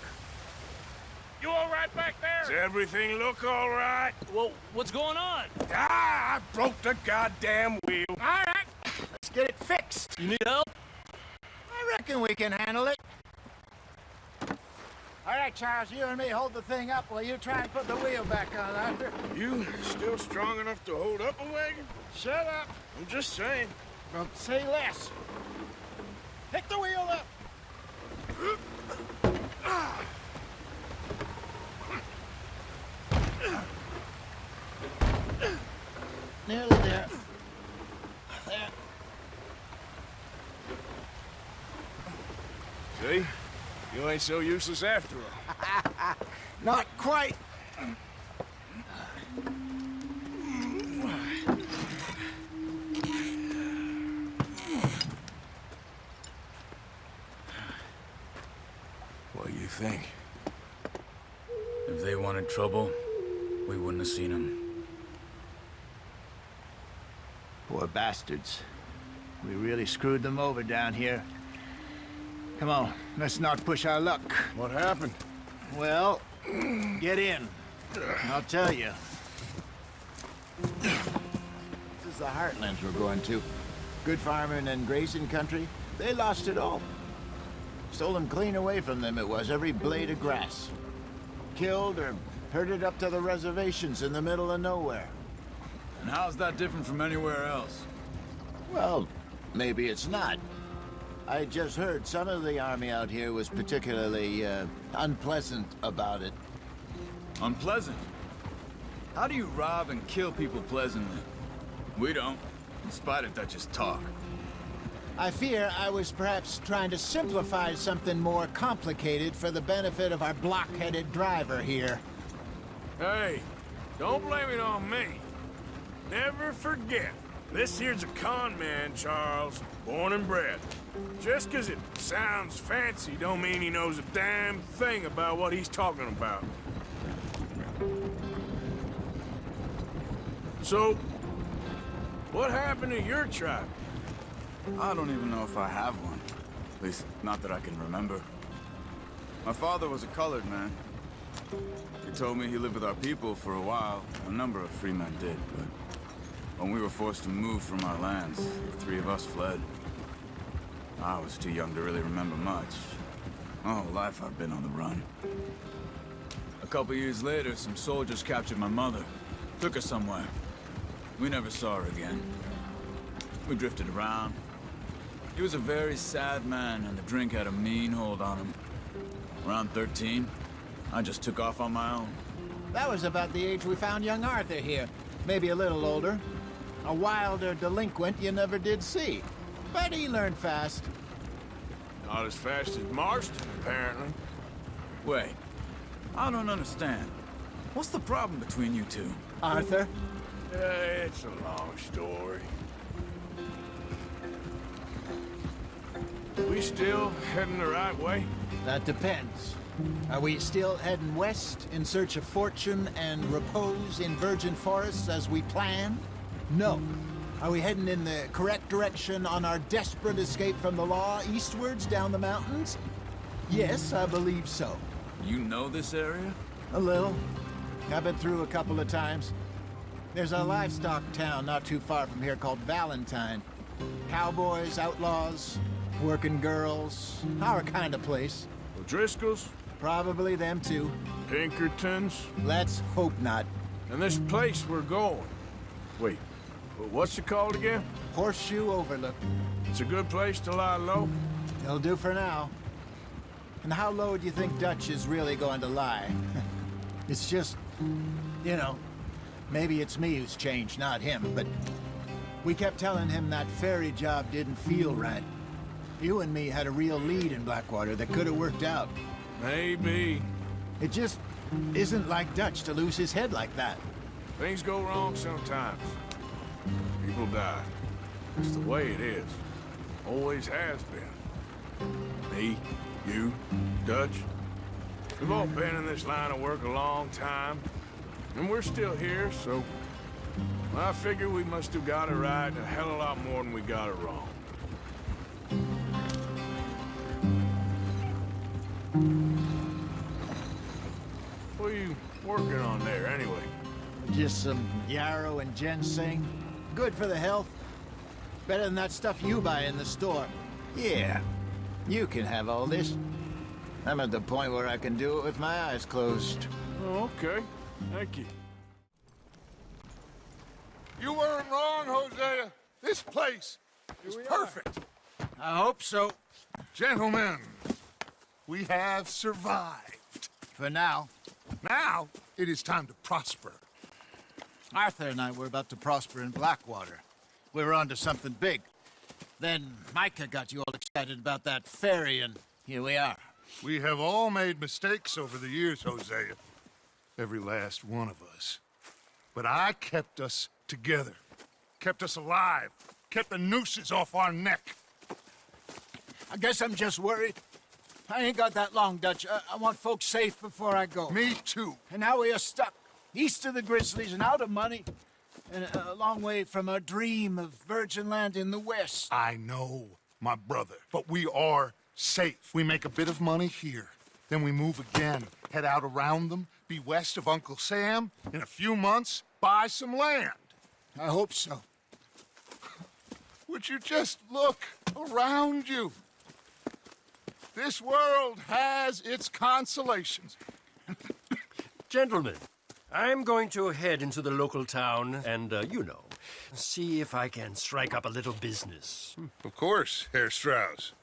You all right back there? Does everything look all right? Well, what's going on? Ah, I broke the goddamn wheel. All right, let's get it fixed. You need help? I reckon we can handle it. All right, Charles, you and me hold the thing up while you try and put the wheel back on, Arthur. You still strong enough to hold up a wagon? Shut up. I'm just saying. Well, say less. Pick the wheel up. Nearly there. There. See? You ain't so useless after all. Not quite. What do you think? If they wanted trouble, we wouldn't have seen them. Poor bastards. We really screwed them over down here. Come on, let's not push our luck. What happened? Well, get in. I'll tell you. This is the heartlands we're going to. Good farming and grazing country. They lost it all. Stolen clean away from them it was, every blade of grass. Killed or herded up to the reservations in the middle of nowhere. And how's that different from anywhere else? Well, maybe it's not. I just heard some of the army out here was particularly, unpleasant about it. Unpleasant? How do you rob and kill people pleasantly? We don't, in spite of Dutch's talk. I fear I was perhaps trying to simplify something more complicated for the benefit of our block-headed driver here. Hey, don't blame it on me. Never forget, this here's a con man, Charles, born and bred. Just 'cause it sounds fancy don't mean he knows a damn thing about what he's talking about. So, what happened to your tribe? I don't even know if I have one. At least, not that I can remember. My father was a colored man. He told me he lived with our people for a while. A number of free men did, but when we were forced to move from our lands, the three of us fled. I was too young to really remember much. My whole life I've been on the run. A couple years later, some soldiers captured my mother. Took her somewhere. We never saw her again. We drifted around. He was a very sad man, and the drink had a mean hold on him. Around 13, I just took off on my own. That was about the age we found young Arthur here. Maybe a little older. A wilder delinquent you never did see. But he learned fast. Not as fast as Marston, apparently. Wait, I don't understand. What's the problem between you two? Arthur? It's a long story. We still heading the right way? That depends. Are we still heading west in search of fortune and repose in virgin forests as we planned? No. Are we heading in the correct direction on our desperate escape from the law eastwards down the mountains? Yes, I believe so. You know this area? A little. I've been through a couple of times. There's a livestock town not too far from here called Valentine. Cowboys, outlaws, working girls, our kind of place. O'Driscolls? Probably them too. Pinkertons? Let's hope not. And this place we're going. Wait, what's it called again? Horseshoe Overlook. It's a good place to lie low? It'll do for now. And how low do you think Dutch is really going to lie? It's just, you know, maybe it's me who's changed, not him, but we kept telling him that ferry job didn't feel right. You and me had a real lead in Blackwater that could have worked out. Maybe. It just isn't like Dutch to lose his head like that. Things go wrong sometimes. People die. It's the way it is. Always has been. Me, you, Dutch. We've all been in this line of work a long time. And we're still here, so... I figure we must have got it right a hell of a lot more than we got it wrong. What are you working on there, anyway? Just some yarrow and ginseng. Good for the health. Better than that stuff you buy in the store. Yeah, you can have all this. I'm at the point where I can do it with my eyes closed. Oh, okay. Thank you. You weren't wrong, Hosea. This place is perfect. I hope so. Gentlemen, we have survived. For now. Now, it is time to prosper. Arthur and I were about to prosper in Blackwater. We were onto something big. Then Micah got you all excited about that ferry, and here we are. We have all made mistakes over the years, Hosea. Every last one of us. But I kept us together. Kept us alive. Kept the nooses off our neck. I guess I'm just worried. I ain't got that long, Dutch. I want folks safe before I go. Me too. And now we are stuck. East of the Grizzlies and out of money. And a long way from our dream of virgin land in the west. I know, my brother. But we are safe. We make a bit of money here. Then we move again. Head out around them. Be west of Uncle Sam. In a few months, buy some land. I hope so. Would you just look around you? This world has its consolations. Gentlemen, I'm going to head into the local town and, you know, see if I can strike up a little business. Of course, Herr Strauss.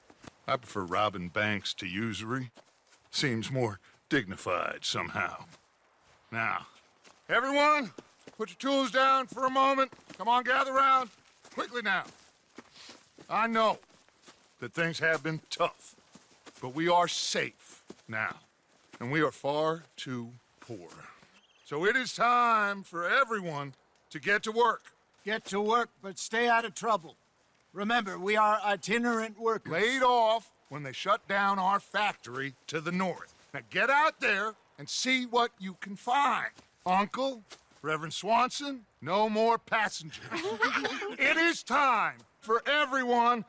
I prefer robbing banks to usury. Seems more dignified somehow. Now, everyone, put your tools down for a moment. Come on, gather round. Quickly now. I know that things have been tough, but we are safe now, and we are far too poor. So it is time for everyone to get to work. Get to work, but stay out of trouble. Remember, we are itinerant workers. Laid off when they shut down our factory to the north. Now get out there and see what you can find. Uncle, Reverend Swanson, no more passengers. It is time for everyone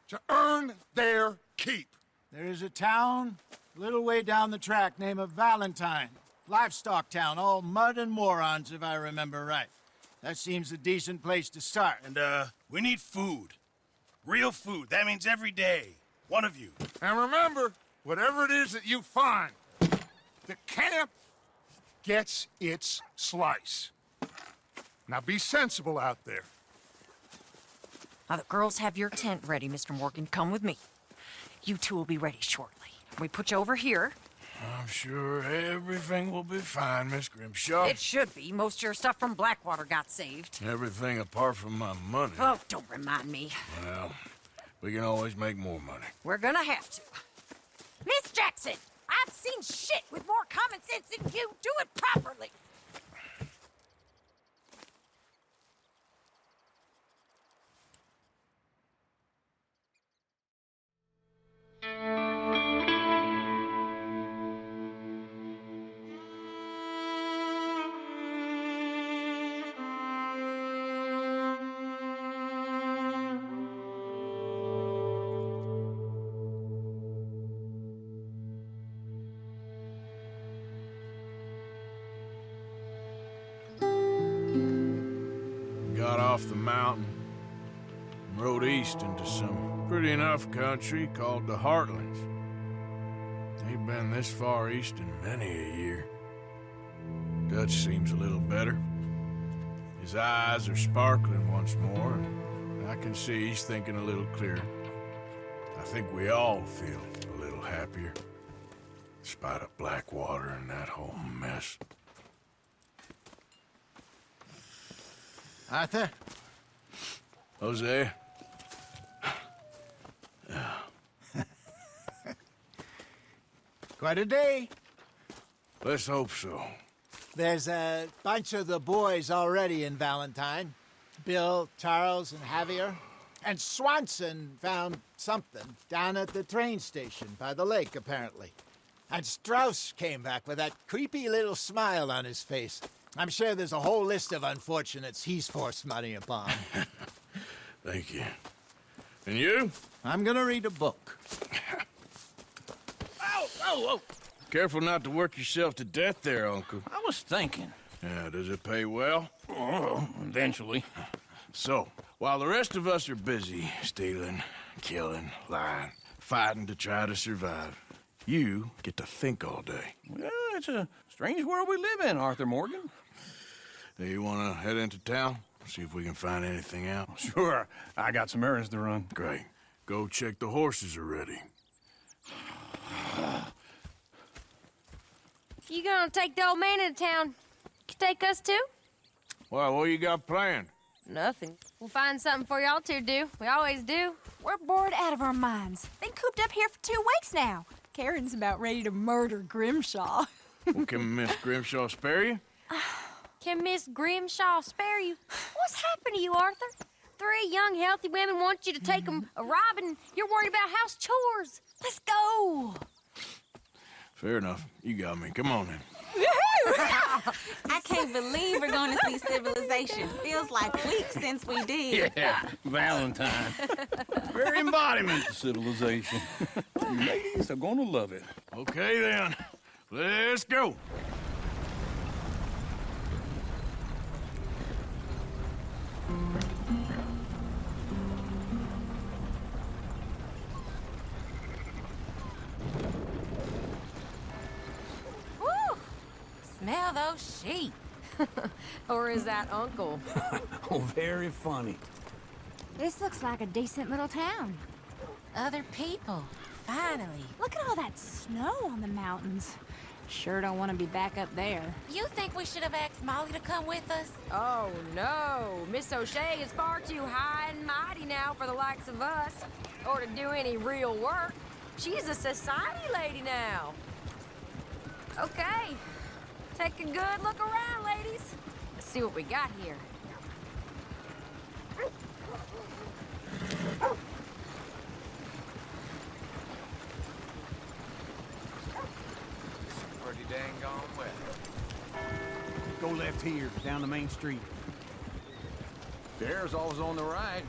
to earn their keep. There is a town a little way down the track named Valentine. Livestock town, all mud and morons, if I remember right. That seems a decent place to start. And, we need food. Real food. That means every day. One of you. And remember, whatever it is that you find, the camp gets its slice. Now be sensible out there. Now, the girls have your tent ready, Mr. Morgan. Come with me. You two will be ready shortly. We put you over here. I'm sure everything will be fine, Miss Grimshaw. It should be. Most of your stuff from Blackwater got saved. Everything apart from my money. Oh, don't remind me. Well, we can always make more money. We're gonna have to. Miss Jackson, I've seen shit with more common sense than you. Do it properly. Got off the mountain and rode east into some pretty enough country called the Heartlands. Ain't been this far east in many a year. Dutch seems a little better. His eyes are sparkling once more, and I can see he's thinking a little clearer. I think we all feel a little happier, in spite of Blackwater and that whole mess. Arthur? Jose? Quite a day. Let's hope so. There's a bunch of the boys already in Valentine. Bill, Charles, and Javier. And Swanson found something down at the train station by the lake, apparently. And Strauss came back with that creepy little smile on his face. I'm sure there's a whole list of unfortunates he's forced money upon. Thank you. And you? I'm gonna read a book. Oh! Careful not to work yourself to death there, Uncle. I was thinking. Yeah, does it pay well? Oh, eventually. So, while the rest of us are busy stealing, killing, lying, fighting to try to survive, you get to think all day. Well, it's a strange world we live in, Arthur Morgan. Do you want to head into town? See if we can find anything out? Sure. I got some errands to run. Great. Go check the horses are ready. You gonna take the old man into town? You take us too? Well, what you got planned? Nothing. We'll find something for y'all to do. We always do. We're bored out of our minds. Been cooped up here for 2 weeks now. Karen's about ready to murder Grimshaw. Well, can Miss Grimshaw spare you? Can Miss Grimshaw spare you? What's happened to you, Arthur? 3 young, healthy women want you to take them a robbing. You're worried about house chores. Let's go. Fair enough. You got me. Come on then. I can't believe we're going to see civilization. Feels like weeks since we did. Yeah, Valentine. Very embodiment of civilization. Ladies are gonna love it. Okay then. Let's go. Woo! Smell those sheep. Or is that Uncle? Oh, very funny. This looks like a decent little town. Other people. Finally. Look at all that snow on the mountains. Sure don't want to be back up there. You think we should have asked Molly to come with us? Oh, no. Miss O'Shea is far too high and mighty now for the likes of us. Or to do any real work. She's a society lady now. Okay. Take a good look around, ladies. Let's see what we got here. Pretty dang gone wet. Go left here, down the main street. There's always on the right.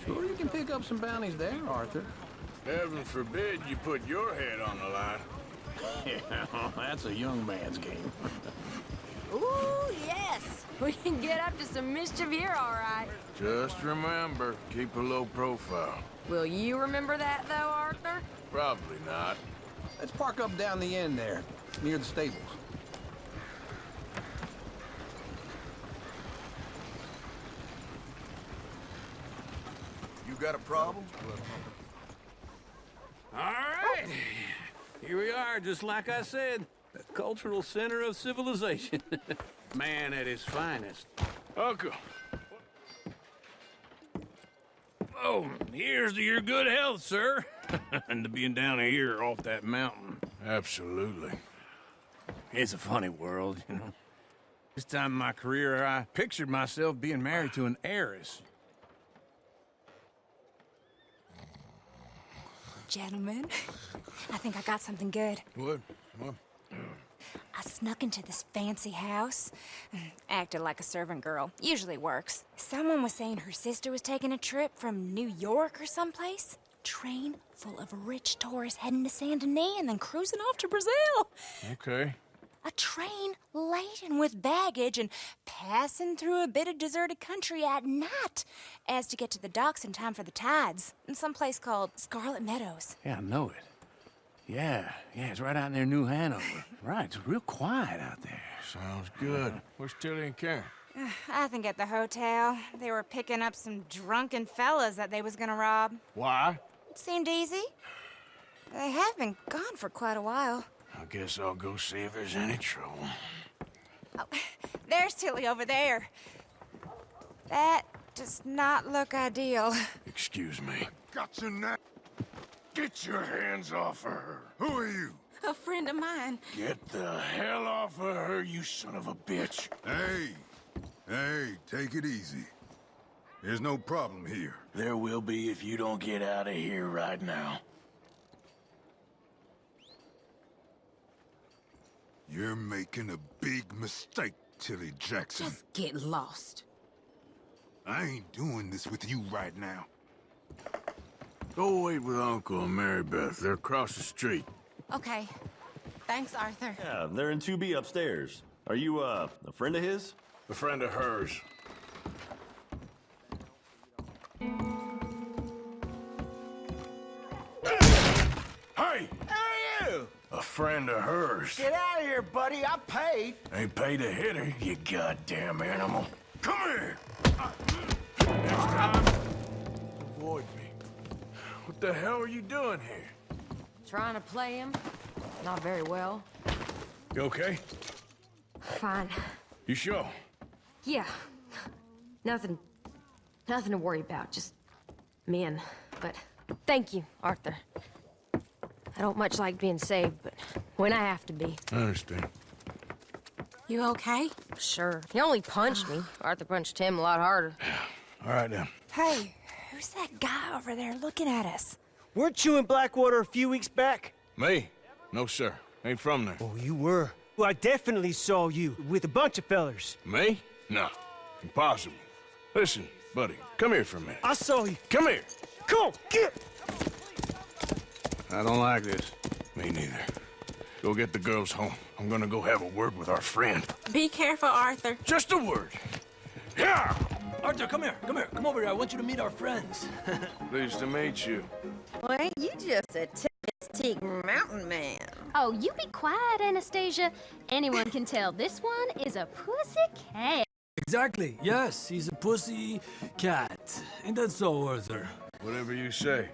Sure, you can pick up some bounties there, Arthur. Heaven forbid you put your head on the line. Yeah, that's a young man's game. Ooh, yes. We can get up to some mischief here, all right. Just remember, keep a low profile. Will you remember that, though, Arthur? Probably not. Let's park up down the end there, near the stables. You got a problem? All right. Here we are, just like I said. The cultural center of civilization. Man at his finest. Uncle. Oh, here's to your good health, sir. And to being down here off that mountain. Absolutely. It's a funny world, you know. This time in my career, I pictured myself being married to an heiress. Gentlemen, I think I got something good. What? I snuck into this fancy house, acted like a servant girl. Usually works. Someone was saying her sister was taking a trip from New York or someplace. Train full of rich tourists heading to Saint Denis and then cruising off to Brazil. Okay. A train laden with baggage and passing through a bit of deserted country at night as to get to the docks in time for the tides in some place called Scarlet Meadows. Yeah, I know it. Yeah, it's right out near New Hanover. Right, it's real quiet out there. Sounds good. Where's Tilly and Karen? I think at the hotel. They were picking up some drunken fellas that they was gonna rob. Why? It seemed easy. They have been gone for quite a while. I guess I'll go see if there's any trouble. Oh, there's Tilly over there. That does not look ideal. Excuse me. Got you now. Get your hands off of her. Who are you? A friend of mine. Get the hell off of her, you son of a bitch. Hey, take it easy. There's no problem here. There will be if you don't get out of here right now. You're making a big mistake, Tilly Jackson. Just get lost. I ain't doing this with you right now. Go wait with Uncle and Mary Beth. They're across the street. Okay. Thanks, Arthur. Yeah, they're in 2B upstairs. Are you, a friend of his? A friend of hers. Hey! Who are you? A friend of hers. Get out of here, buddy. I paid. Ain't paid to hit her, you goddamn animal. Come here! Next time, avoid me. What the hell are you doing here? Trying to play him. Not very well. You okay? Fine. You sure? Yeah. Nothing to worry about. Just men. But thank you, Arthur. I don't much like being saved, but when I have to be. I understand. You okay? Sure. He only punched me. Arthur punched him a lot harder. All right, then. Hey, who's that guy over there looking at us? Weren't you in Blackwater a few weeks back? Me? No, sir. Ain't from there. Oh, you were. Well, I definitely saw you with a bunch of fellers. Me? No. Impossible. Listen, buddy, come here for a minute. I saw you. Come here. Come on, get! I don't like this. Me neither. Go get the girls home. I'm gonna go have a word with our friend. Be careful, Arthur. Just a word. Yeah! Arthur, come here. Come here. Come over here. I want you to meet our friends. Pleased to meet you. Well, ain't you just a teak mountain man? Oh, you be quiet, Anastasia. Anyone can tell this one is a pussy cat. Exactly. Yes, he's a pussy cat. Ain't that so, Arthur? Whatever you say.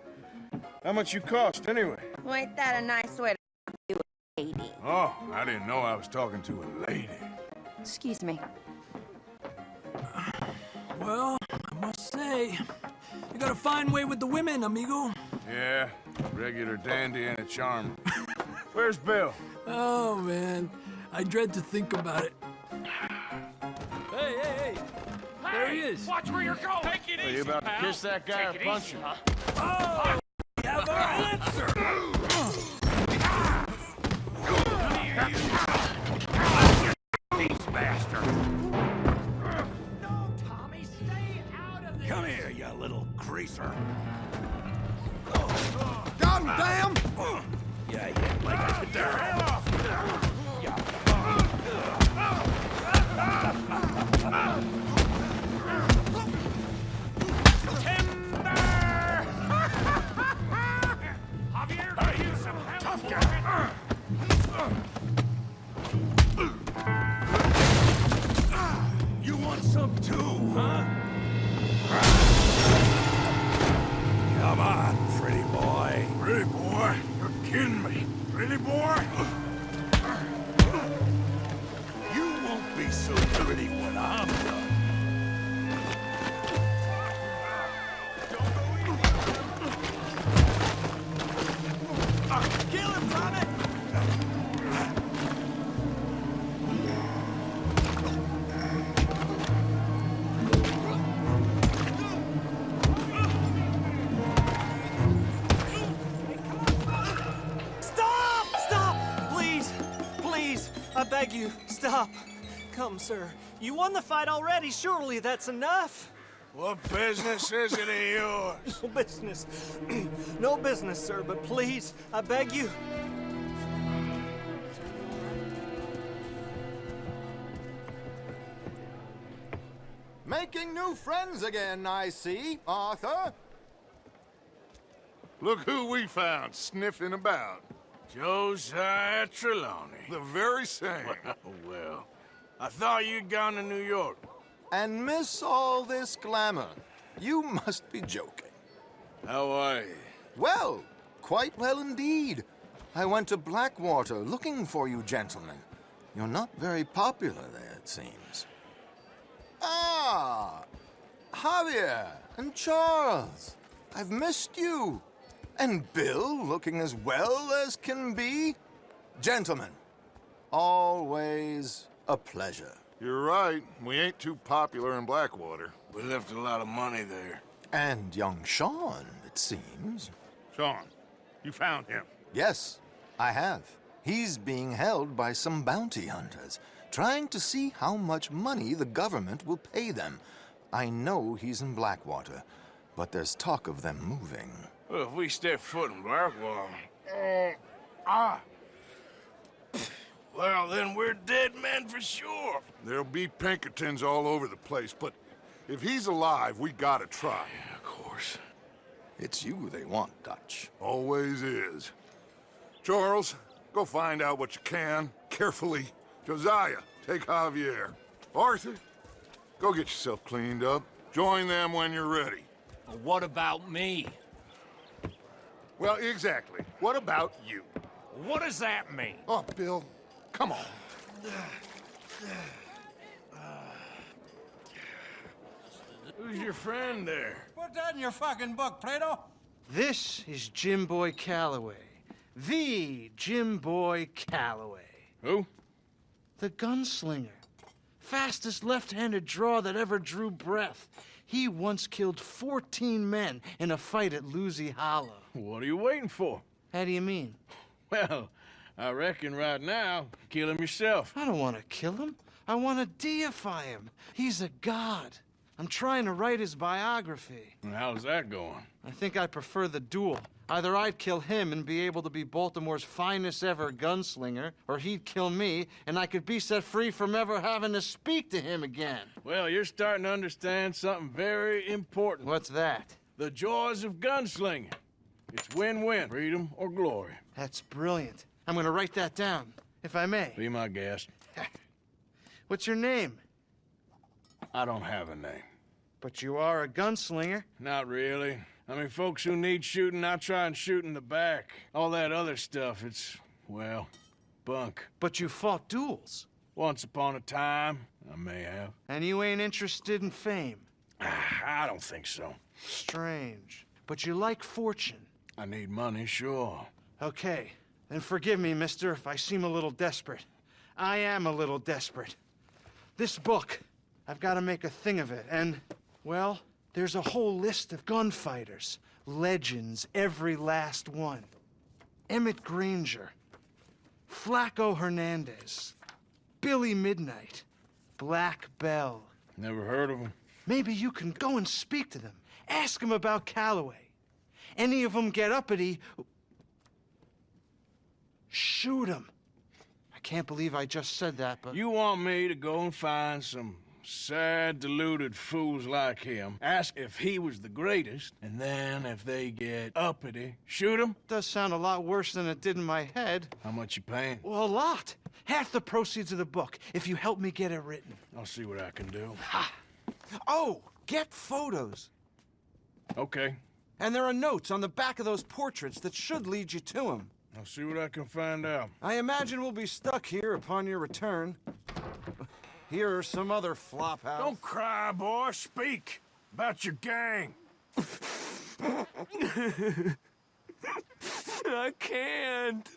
How much you cost, anyway? Well, ain't that a nice way to talk to a lady? Oh, I didn't know I was talking to a lady. Excuse me. Well, I must say, you got a fine way with the women, amigo. Yeah, regular dandy and a charmer. Where's Bill? Oh, man. I dread to think about it. Hey! There he is. Watch where you're going. Take it easy, Are you about to pal. kiss that guy or punch him? Oh! We have our answer! These bastards. Come here, you little greaser. God damn! Yeah, hit like a hell off. Javier, Hey, use some help. tough guy. You want some too, huh? Come on, pretty boy. Pretty boy? You're kidding me. Pretty boy? You won't be so pretty when I'm done. Kill him, Tommy! Stop! Please, I beg you, stop. Come, sir. You won the fight already. Surely that's enough. What business is it of yours? No business. No business, sir, but please, I beg you. Making new friends again, I see, Arthur. Look who we found sniffing about. Josiah Trelawney. The very same. Well, I thought you'd gone to New York. And miss all this glamour. You must be joking. How are you? Well, quite well indeed. I went to Blackwater looking for you gentlemen. You're not very popular there, it seems. Ah, Javier and Charles. I've missed you. And Bill looking as well as can be. Gentlemen, always a pleasure. You're right. We ain't too popular in Blackwater. We left a lot of money there. And young Sean, it seems. Sean, you found him? Yes, I have. He's being held by some bounty hunters, trying to see how much money the government will pay them. I know he's in Blackwater, but there's talk of them moving. Well, if we step foot in Blackwater... Well, then we're dead men for sure. There'll be Pinkertons all over the place, but if he's alive, we gotta try. Yeah, of course. It's you they want, Dutch. Always is. Charles, go find out what you can, carefully. Josiah, take Javier. Arthur, go get yourself cleaned up. Join them when you're ready. Well, what about me? Well, exactly. What about you? What does that mean? Oh, Bill, come on. Who's your friend there? Put that in your fucking book, Plato. This is Jim Boy Calloway. The Jim Boy Calloway. Who? The gunslinger. Fastest left-handed draw that ever drew breath. He once killed 14 men in a fight at Lucy Hollow. What are you waiting for? How do you mean? Well, I reckon right now, kill him yourself. I don't want to kill him. I want to deify him. He's a god. I'm trying to write his biography. And how's that going? I think I prefer the duel. Either I'd kill him and be able to be Baltimore's finest ever gunslinger, or he'd kill me and I could be set free from ever having to speak to him again. Well, you're starting to understand something very important. What's that? The joys of gunslinging. It's win-win, freedom or glory. That's brilliant. I'm gonna write that down, if I may. Be my guest. What's your name? I don't have a name. But you are a gunslinger. Not really. I mean, folks who need shooting, I try and shoot in the back. All that other stuff, it's, well, bunk. But you fought duels. Once upon a time, I may have. And you ain't interested in fame. I don't think so. Strange. But you like fortune. I need money, sure. Okay. Then forgive me, mister, if I seem a little desperate. I am a little desperate. This book, I've got to make a thing of it, and, well, there's a whole list of gunfighters. Legends, every last one. Emmett Granger, Flaco Hernandez, Billy Midnight, Black Bell. Never heard of them. Maybe you can go and speak to them. Ask them about Calloway. Any of them get uppity, shoot them. I can't believe I just said that, but... You want me to go and find some sad, deluded fools like him, ask if he was the greatest, and then if they get uppity, shoot him? Does sound a lot worse than it did in my head. How much you paying? Well, a lot. Half the proceeds of the book, if you help me get it written. I'll see what I can do. Ha! Oh, get photos. Okay. And there are notes on the back of those portraits that should lead you to him. I'll see what I can find out. I imagine we'll be stuck here upon your return. Here are some other flophouse. Don't cry, boy. Speak about your gang. I can't.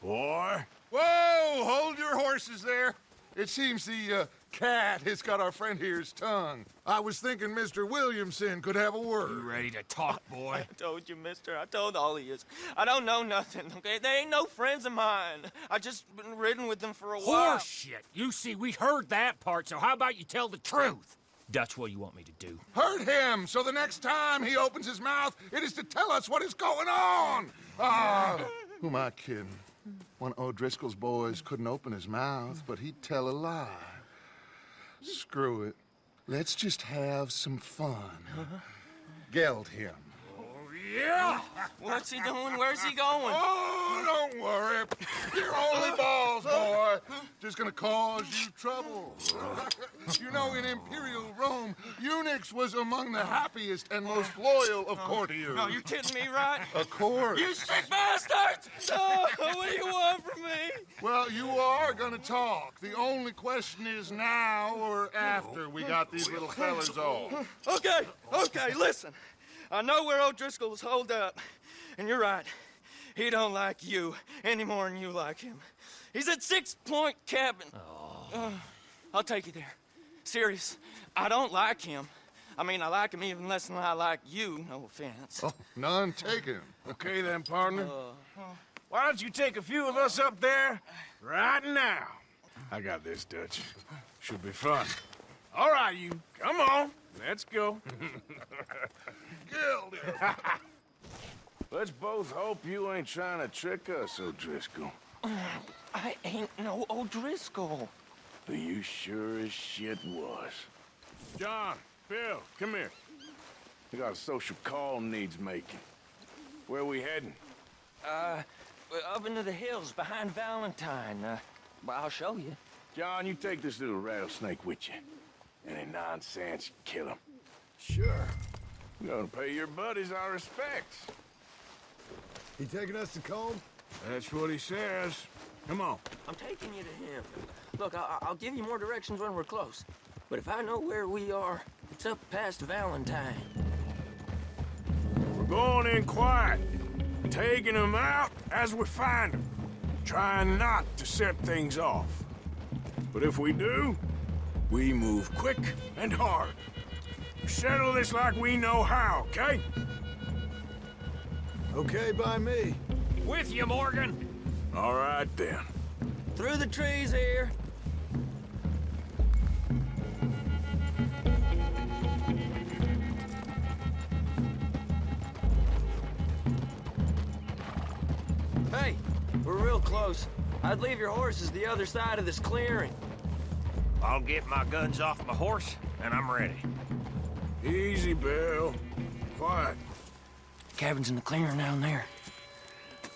Boy. Whoa! Hold your horses there. It seems the cat has got our friend here's tongue. I was thinking Mr. Williamson could have a word. You ready to talk, boy? I told you, mister. I told all of you. I don't know nothing, okay? They ain't no friends of mine. I just been ridden with them for a while. Horseshit. You see, we heard that part, so how about you tell the truth? Dutch, what do you want me to do? Hurt him, so the next time he opens his mouth, it is to tell us what is going on. Who am I kidding? One of O'Driscoll's boys couldn't open his mouth, but he'd tell a lie. Screw it. Let's just have some fun. Geld him. Oh, Yeah! What's he doing? Where's he going? Oh, don't worry. You're only balls, boy. Just gonna cause you trouble. You know, in Imperial Rome, eunuchs was among the happiest and most loyal of courtiers. No, you're kidding me, right? Of course. You sick bastards! Oh, what do you want from me? Well, you are gonna talk. The only question is now or after we got these little fellas off. Okay, listen. I know where O'Driscoll's holed up, and you're right. He don't like you any more than you like him. He's at 6 Point Cabin. I'll take you there. Serious, I don't like him. I mean, I like him even less than I like you, no offense. Oh, none taken. Okay then, partner. Why don't you take a few of us up there right now? I got this, Dutch. Should be fun. All right, you. Come on. Let's go. Killed him. Let's both hope you ain't trying to trick us, O'Driscoll. I ain't no O'Driscoll. But you sure as shit was. John, Bill, come here. We got a social call needs making. Where we heading? Up into the hills behind Valentine. Well, I'll show you. John, you take this little rattlesnake with you. Any nonsense, kill him. Sure. We're gonna pay your buddies our respects. He taking us to Combe? That's what he says. Come on. I'm taking you to him. Look, I'll give you more directions when we're close. But if I know where we are, it's up past Valentine. We're going in quiet. Taking them out as we find them. Trying not to set things off. But if we do, we move quick and hard. Settle this like we know how, okay? Okay by me. With you, Morgan. All right, then. Through the trees here. Hey, we're real close. I'd leave your horses the other side of this clearing. I'll get my guns off my horse, and I'm ready. Easy, Bill. Quiet. Cabin's in the clearing down there.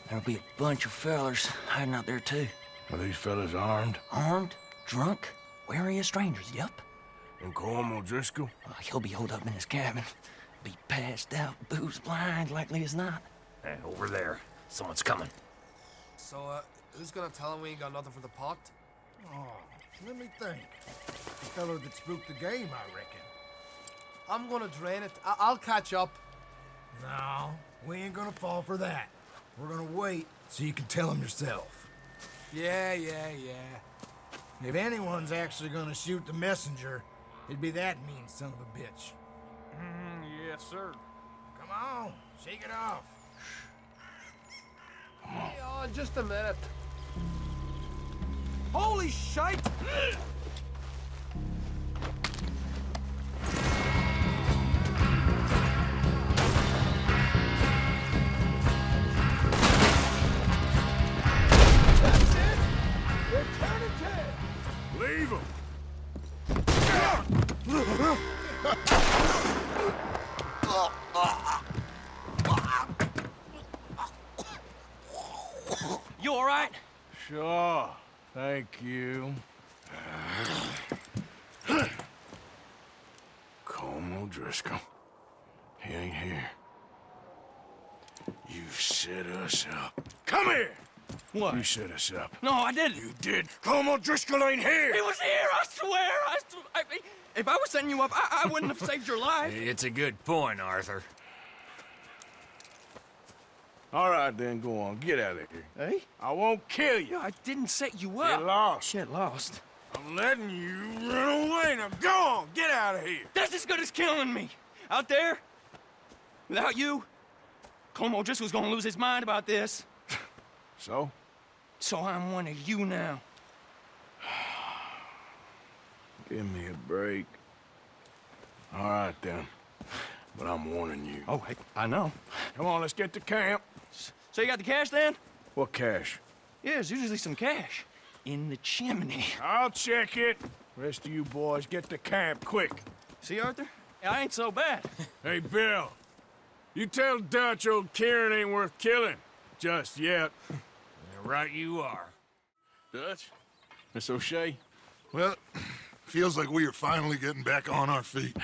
There'll be a bunch of fellers hiding out there, too. Are these fellas armed? Armed, drunk, wary of strangers, yup. And Colm O'Driscoll? He'll be holed up in his cabin. Be passed out, booze blind, likely as not. Over there. Someone's coming. So, who's gonna tell him we ain't got nothing for the pot? Oh, let me think. The fellow that spooked the game, I reckon. I'm gonna drain it. I'll catch up. No, we ain't gonna fall for that. We're gonna wait so you can tell him yourself. Yeah. If anyone's actually gonna shoot the messenger, it'd be that mean son of a bitch. Yes, sir. Come on, shake it off. Oh, just a minute. Holy shite! That's it! They're turning tail! Leave them! You all right? Sure. Thank you. Colm O'Driscoll. He ain't here. You set us up. Come here! What? You set us up. No, I didn't. You did. Colm O'Driscoll ain't here! He was here, I swear! If I was setting you up, I wouldn't have saved your life. It's a good point, Arthur. All right, then, go on. Get out of here. Hey? I won't kill you. I didn't set you up. Get lost. Shit, lost. I'm letting you run away. Now go on. Get out of here. That's as good as killing me. Out there, without you, Colm O'Driscoll's gonna lose his mind about this. So? So I'm one of you now. Give me a break. All right, then. But I'm warning you. Oh, I know. Come on, let's get to camp. So you got the cash then? What cash? Yeah, there's usually some cash. In the chimney. I'll check it. Rest of you boys, get to camp quick. See, Arthur? I ain't so bad. Hey, Bill. You tell Dutch old Kieran ain't worth killing. Just yet. Right you are. Dutch? Miss O'Shea? Well, feels like we are finally getting back on our feet.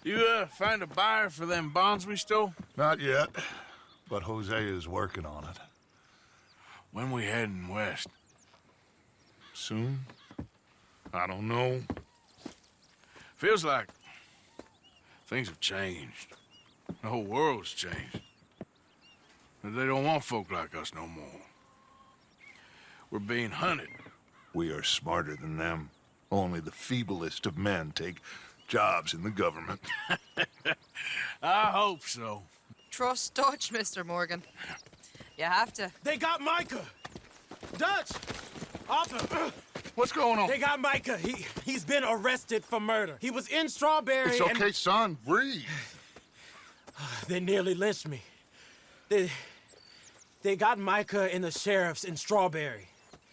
You, find a buyer for them bonds we stole? Not yet, but Jose is working on it. When we heading west? Soon? I don't know. Feels like things have changed. The whole world's changed. They don't want folk like us no more. We're being hunted. We are smarter than them. Only the feeblest of men take jobs in the government. I hope so. Trust Dutch, Mr. Morgan. You have to. They got Micah! Dutch! Arthur! What's going on? They got Micah. He's been arrested for murder. He was in Strawberry. It's okay, son. Breathe. They nearly lynched me. They got Micah and the sheriffs in Strawberry.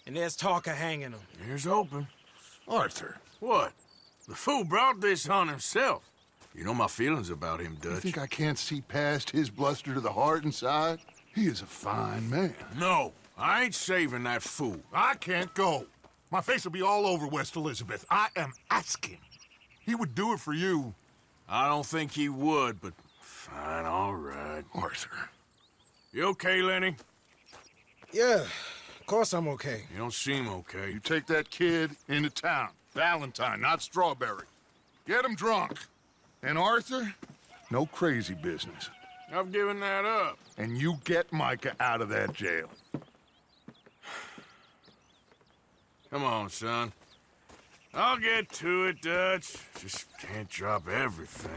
And there's talk of hanging him. Here's hoping. Arthur. What? The fool brought this on himself. You know my feelings about him, Dutch. You think I can't see past his bluster to the heart inside? He is a fine man. No, I ain't saving that fool. I can't go. My face will be all over West Elizabeth. I am asking. He would do it for you. I don't think he would, but fine, all right. Arthur. You okay, Lenny? Yeah, of course I'm okay. You don't seem okay. You take that kid into town. Valentine, not Strawberry. Get him drunk. And Arthur, no crazy business. I've given that up. And you get Micah out of that jail. Come on, son. I'll get to it, Dutch. Just can't drop everything.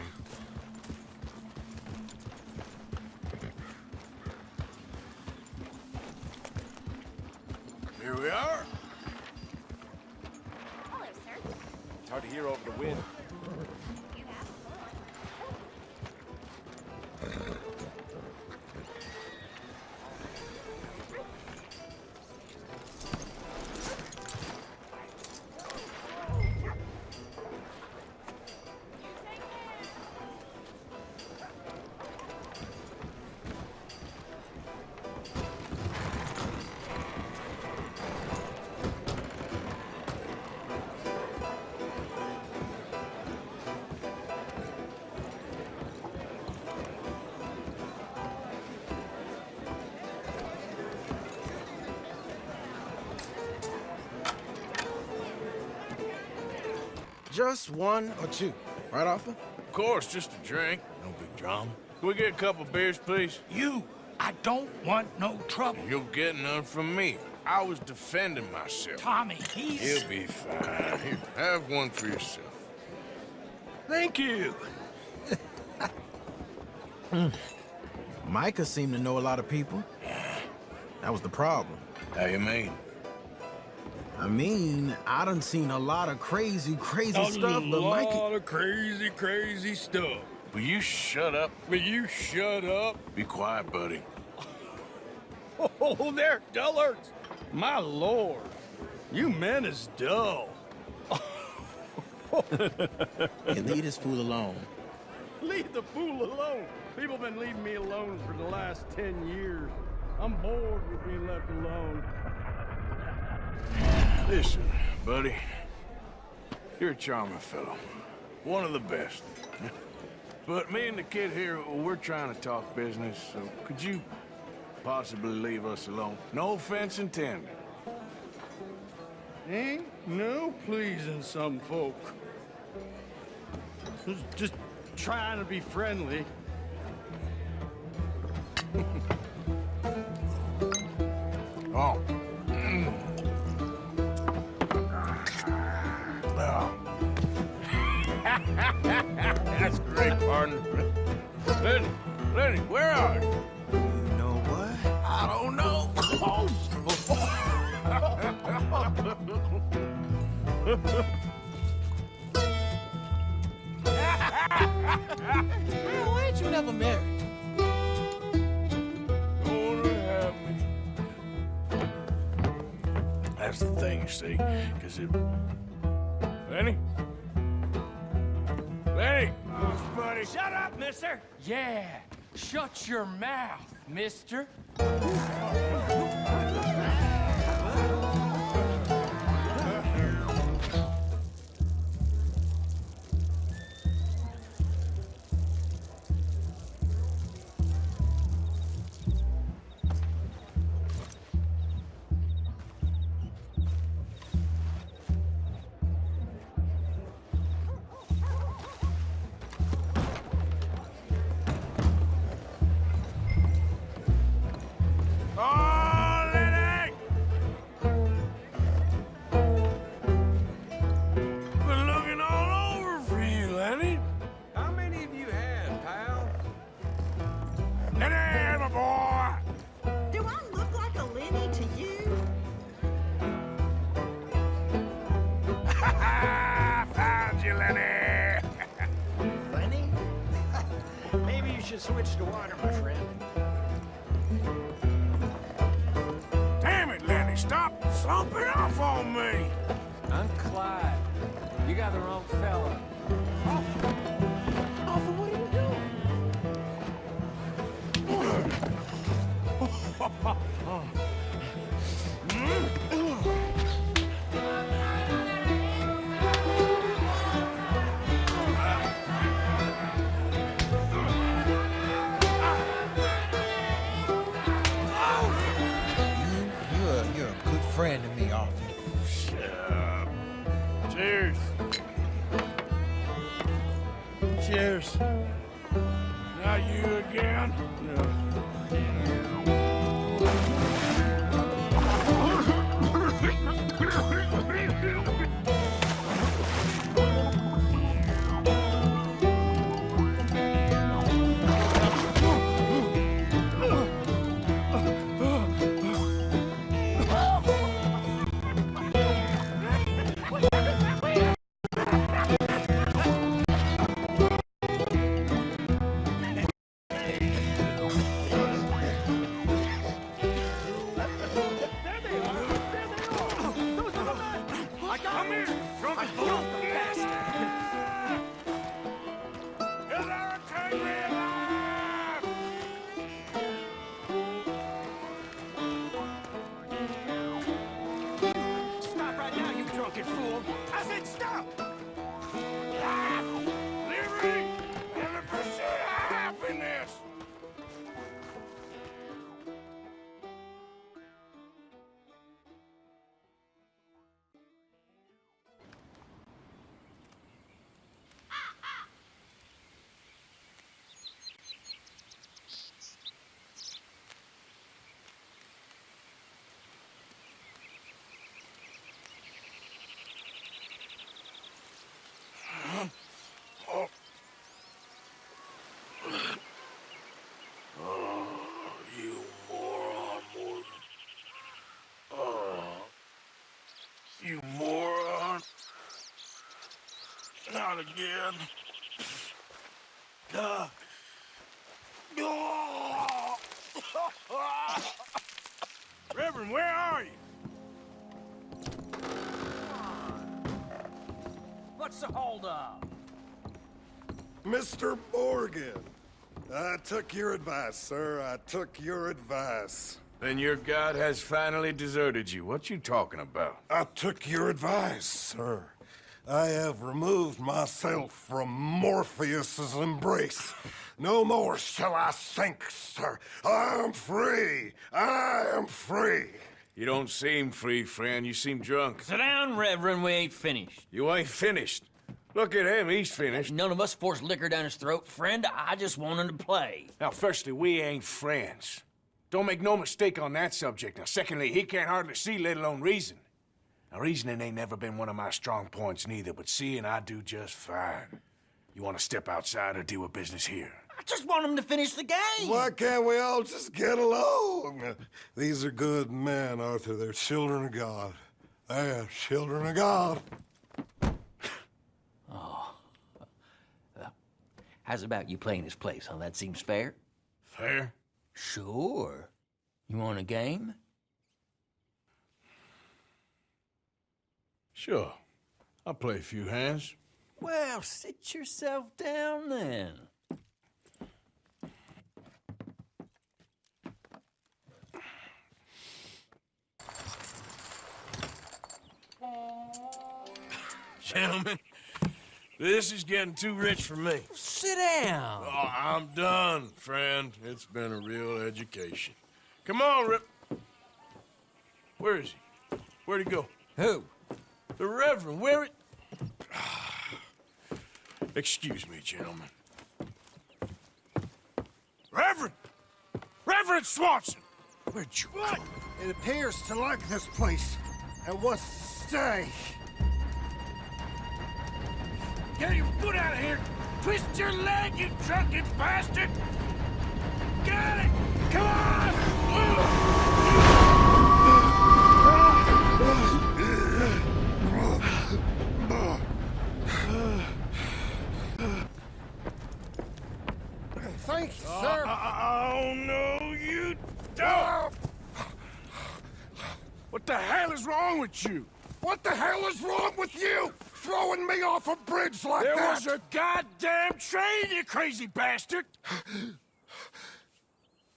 Here we are. Hello, sir. It's hard to hear over the wind. Just one or two, right, Arthur? Of course, just a drink. No big drama. Can we get a couple beers, please? I don't want no trouble. You'll get none from me. I was defending myself. Tommy, he's... He'll be fine. Here, have one for yourself. Thank you. Micah seemed to know a lot of people. That was the problem. How you mean? I mean, I done seen a lot of crazy stuff, but Micah... A lot of crazy stuff. Will you shut up? Will you shut up? Be quiet, buddy. Oh, they're dullards. My lord. You men is dull. Hey, leave this fool alone. Leave the fool alone. People been leaving me alone for the last 10 years. I'm bored with being left alone. Listen, buddy. You're a charming fellow. One of the best. But me and the kid here, we're trying to talk business, so could you possibly leave us alone? No offense intended. Ain't no pleasing some folk. Just trying to be friendly. Oh. That's great, partner. Lenny, where are you? You know what? I don't know. Man, why ain't you never married? Don't have me. That's the thing, you see, because it... Lenny? Lenny! Buddy. Shut up, mister! Yeah, Shut your mouth, mister. Oh, Lenny! Been looking all over for you, Lenny. How many of you had, pal? Lenny, my boy! Do I look like a Lenny to you? Found you, Lenny! Lenny? Maybe you should switch to water, my friend. Damn it, Lenny, stop slumping off on me! I'm Clyde. You got the wrong fella. Arthur, what are you You're a good friend to me, Arthur. Shut up. Cheers. Cheers. Now you again? Come here, drunken fool! You'll never take me alive! Stop right now, you drunken fool! I said stop! Liberty and the pursuit of happiness! You moron, Morgan. Oh, you moron. Not again. God. Reverend, where are you? What's the holdup? Mr. Morgan, I took your advice, sir. I took your advice. Then your god has finally deserted you. What you talking about? I took your advice, sir. I have removed myself from Morpheus's embrace. No more shall I sink, sir. I am free. I am free. You don't seem free, friend. You seem drunk. Sit down, Reverend. We ain't finished. You ain't finished. Look at him. He's finished. None of us forced liquor down his throat, friend. I just want him to play. Now, firstly, we ain't friends. Don't make no mistake on that subject. Now, secondly, he can't hardly see, let alone reason. Now, reasoning ain't never been one of my strong points neither, but seeing I do just fine. You want to step outside or deal with business here? I just want him to finish the game. Why can't we all just get along? These are good men, Arthur. They're children of God. They're children of God. Oh. How's about you playing his place, huh? That seems fair? Fair? Sure. You want a game? Sure. I'll play a few hands. Well, sit yourself down then. Gentlemen, this is getting too rich for me. Sit down. Oh, I'm done, friend. It's been a real education. Come on, Rip. Where is he? Where'd he go? Who? The Reverend. Where it? Excuse me, gentlemen. Reverend! Reverend Swanson! Where'd you go? It appears to like this place and wants to stay. Get your foot out of here! Twist your leg, you drunken bastard! Got it! Come on! Thank you, sir. Oh, no, you don't! What the hell is wrong with you? What the hell is wrong with you? Throwing me off a bridge like There that? was a goddamn train, you crazy bastard!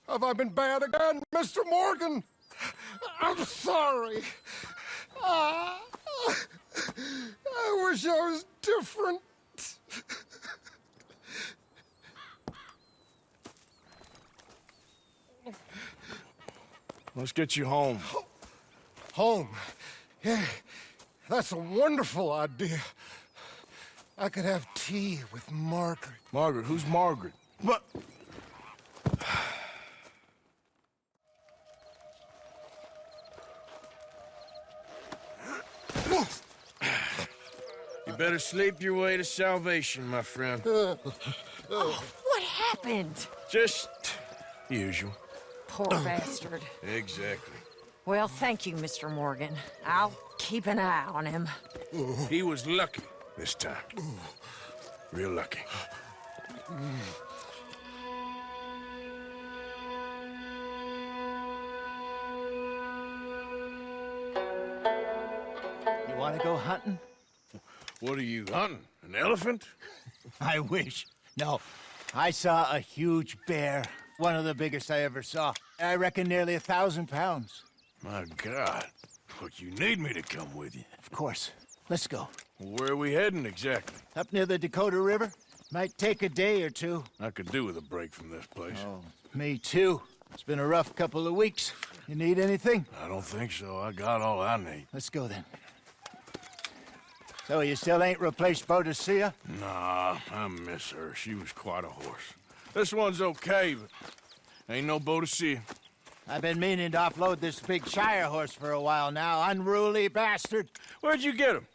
Have I been bad again, Mr. Morgan? I'm sorry. I wish I was different. Let's get you home. Home? Yeah, that's a wonderful idea. I could have tea with Margaret. Margaret? Who's Margaret? What? You better sleep your way to salvation, my friend. Oh, what happened? Just usual. Poor bastard. Exactly. Well, thank you, Mr. Morgan. I'll keep an eye on him. He was lucky this time. Real lucky. You want to go hunting? What are you hunting? An elephant? I wish. No, I saw a huge bear. One of the biggest I ever saw. I reckon nearly 1,000 pounds. My God. Look, you need me to come with you. Of course. Let's go. Where are we heading exactly? Up near the Dakota River. Might take a day or two. I could do with a break from this place. Oh, me too. It's been a rough couple of weeks. You need anything? I don't think so. I got all I need. Let's go then. So you still ain't replaced Boadicea? Nah, I miss her. She was quite a horse. This one's okay, but ain't no Boadicea. I've been meaning to offload this big Shire horse for a while now. Unruly bastard. Where'd you get him?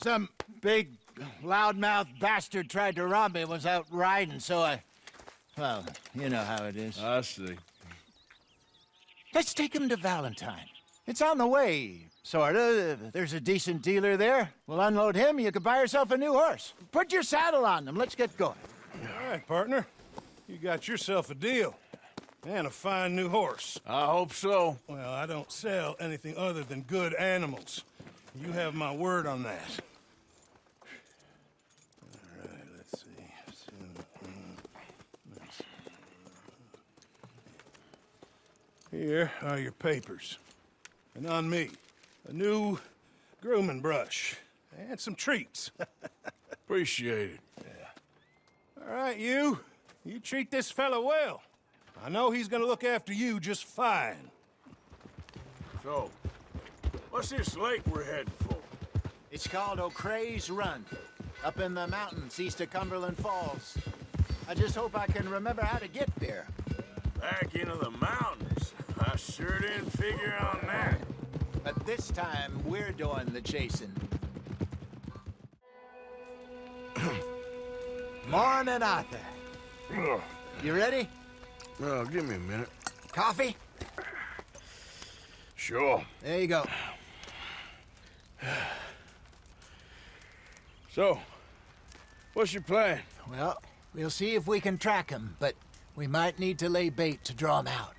Some big, loudmouth bastard tried to rob me and was out riding, so I... Well, you know how it is. I see. Let's take him to Valentine. It's on the way, sorta. There's a decent dealer there. We'll unload him, you can buy yourself a new horse. Put your saddle on them, let's get going. All right, partner. You got yourself a deal. And a fine new horse. I hope so. Well, I don't sell anything other than good animals. You have my word on that. All right, let's see. Here are your papers. And on me, a new grooming brush. And some treats. Appreciate it. Yeah. All right, you. You treat this fella well. I know he's gonna look after you just fine. So, what's this lake we're heading for? It's called O'Creagh's Run, up in the mountains east of Cumberland Falls. I just hope I can remember how to get there. Back into the mountains? I sure didn't figure on that. But this time, we're doing the chasing. Morning, Arthur. You ready? Well, give me a minute. Coffee? Sure. There you go. So, what's your plan? Well, we'll see if we can track him, but we might need to lay bait to draw him out.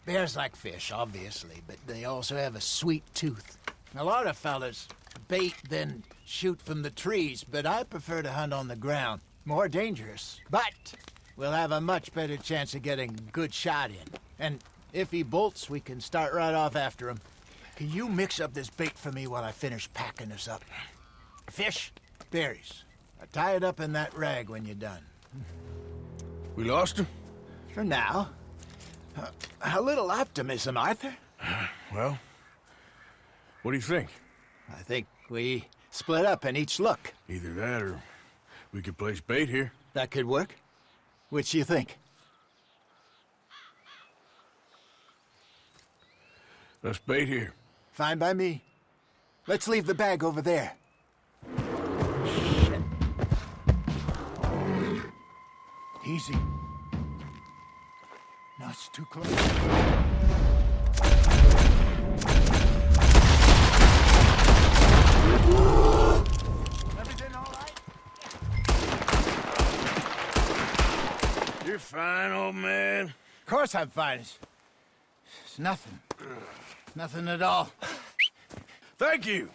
Bears like fish, obviously, but they also have a sweet tooth. A lot of fellas bait, then shoot from the trees, but I prefer to hunt on the ground. More dangerous, but we'll have a much better chance of getting a good shot in. And if he bolts, we can start right off after him. Can you mix up this bait for me while I finish packing this up? Fish? berries. Tie it up in that rag when you're done. We lost him? For now. A little optimism, Arthur. Well, what do you think? I think we split up and each look. Either that or we could place bait here. That could work. Which do you think? Let's bait here. Fine by me. Let's leave the bag over there. Easy. No, it's too close. Everything all right? You're fine, old man. Of course I'm fine. It's nothing. Nothing at all. Thank you,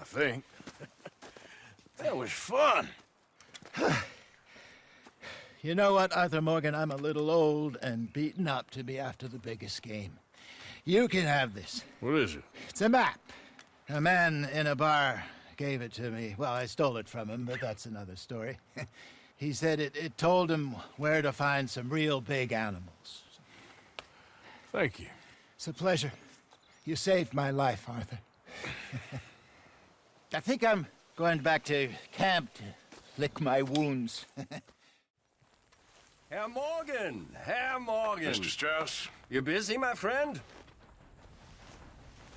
I think. That was fun. You know what, Arthur Morgan? I'm a little old and beaten up to be after the biggest game. You can have this. What is it? It's a map. A man in a bar gave it to me. Well, I stole it from him, but that's another story. He said it told him where to find some real big animals. Thank you. It's a pleasure. You saved my life, Arthur. I think I'm going back to camp to lick my wounds. Herr Morgan! Herr Morgan! Mr. Strauss? You busy, my friend?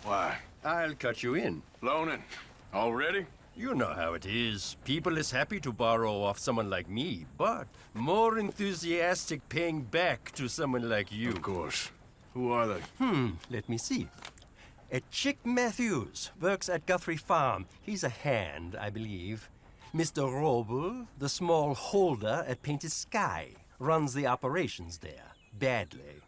Why? I'll cut you in. Loaning. Already? You know how it is. People is happy to borrow off someone like me, but more enthusiastic paying back to someone like you. Of course. Who are they? Let me see. Chick Matthews works at Guthrie Farm. He's a hand, I believe. Mr. Roble, the small holder at Painted Sky, runs the operations there, badly.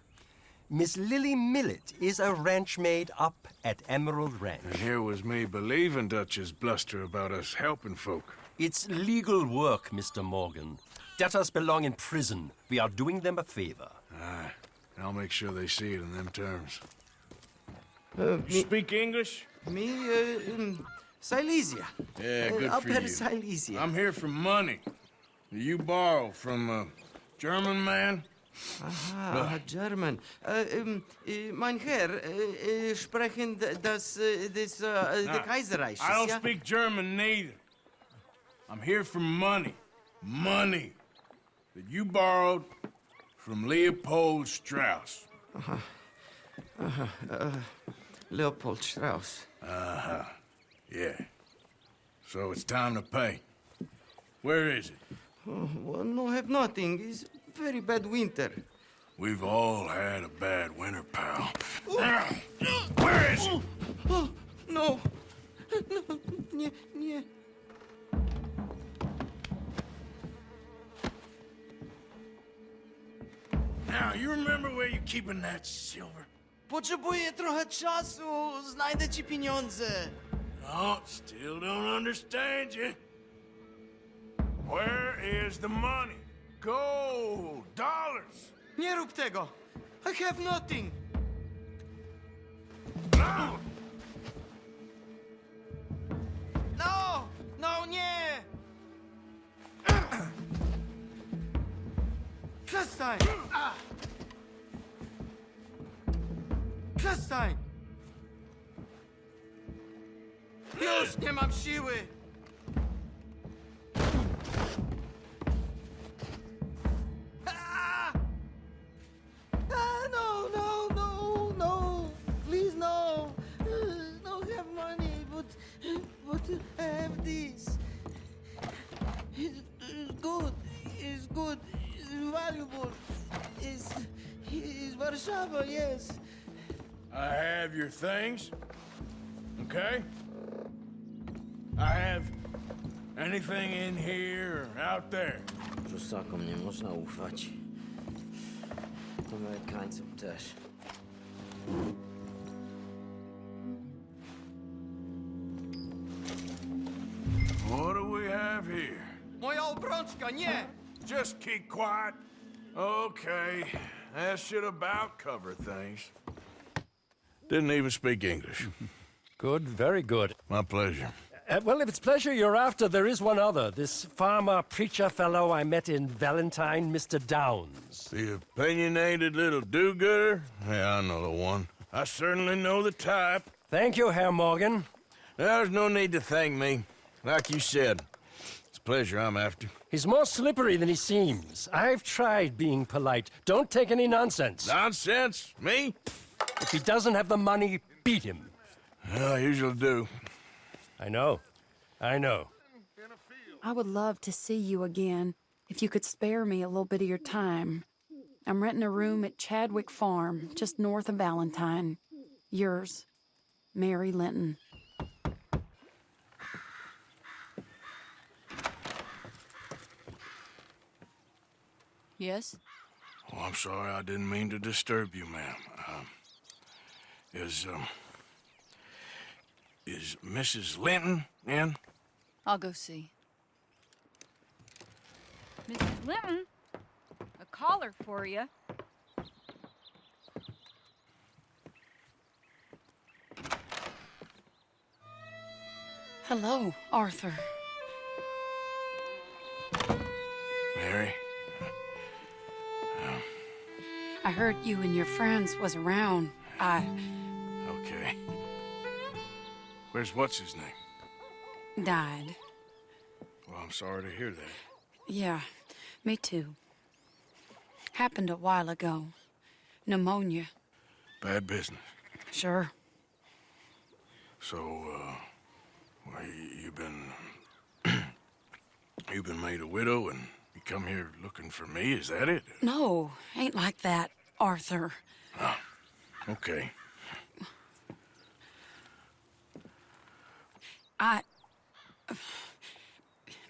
Miss Lily Millet is a ranch maid up at Emerald Ranch. And here was me believing Dutch's bluster about us helping folk. It's legal work, Mr. Morgan. Debtors belong in prison. We are doing them a favor. Aye. I'll make sure they see it in them terms. Speak English? Me, Silesia. Yeah, good up for at you. Silesia. I'm here for money. You borrow from a German man? Aha, German. Mein Herr, sprechen das the Kaiserreich. I don't speak German neither. I'm here for money. Money that you borrowed from Leopold Strauss. Leopold Strauss. Yeah. So it's time to pay. Where is it? Oh, well, no, have nothing. It's very bad winter. We've all had a bad winter, pal. Where is it? Oh, no. No, nie. Now, you remember where you're keeping that silver? Potrzebuję trochę czasu. Znajdę ci pieniądze. Oh, still don't understand you. Where is the money? Gold, dollars. Nie rób tego. I have nothing. No! No! No, nie! Przestań! Przestań! Już nie mam siły! No! Please, no! No have money, but I have this. It's good. It's good. It's valuable. It's Warszawa, yes. I have your things, okay? I have anything in here or out there. Rusakom nie można ufać. Amerykańcom też. What do we have here? Moja obrączka, nie! Just keep quiet. Okay, that should about cover things. Didn't even speak English. Good, very good. My pleasure. Well, if it's pleasure you're after, there is one other. This farmer preacher fellow I met in Valentine, Mr. Downs. The opinionated little do-gooder? Yeah, I know the one. I certainly know the type. Thank you, Herr Morgan. There's no need to thank me. Like you said, it's pleasure I'm after. He's more slippery than he seems. I've tried being polite. Don't take any nonsense. Nonsense? Me? If he doesn't have the money, beat him. Well, I usually do. I know. I know. I would love to see you again, if you could spare me a little bit of your time. I'm renting a room at Chadwick Farm, just north of Valentine. Yours, Mary Linton. Yes? Oh, I'm sorry. I didn't mean to disturb you, ma'am. Is Mrs. Linton in? I'll go see. Mrs. Linton, a caller for you. Hello, Arthur. Mary? I heard you and your friends was around. Okay. Where's what's-his name? Died. Well, I'm sorry to hear that. Yeah, me too. Happened a while ago. Pneumonia. Bad business. Sure. So, well, you've been made a widow and you come here looking for me, is that it? No, ain't like that, Arthur. Oh, okay.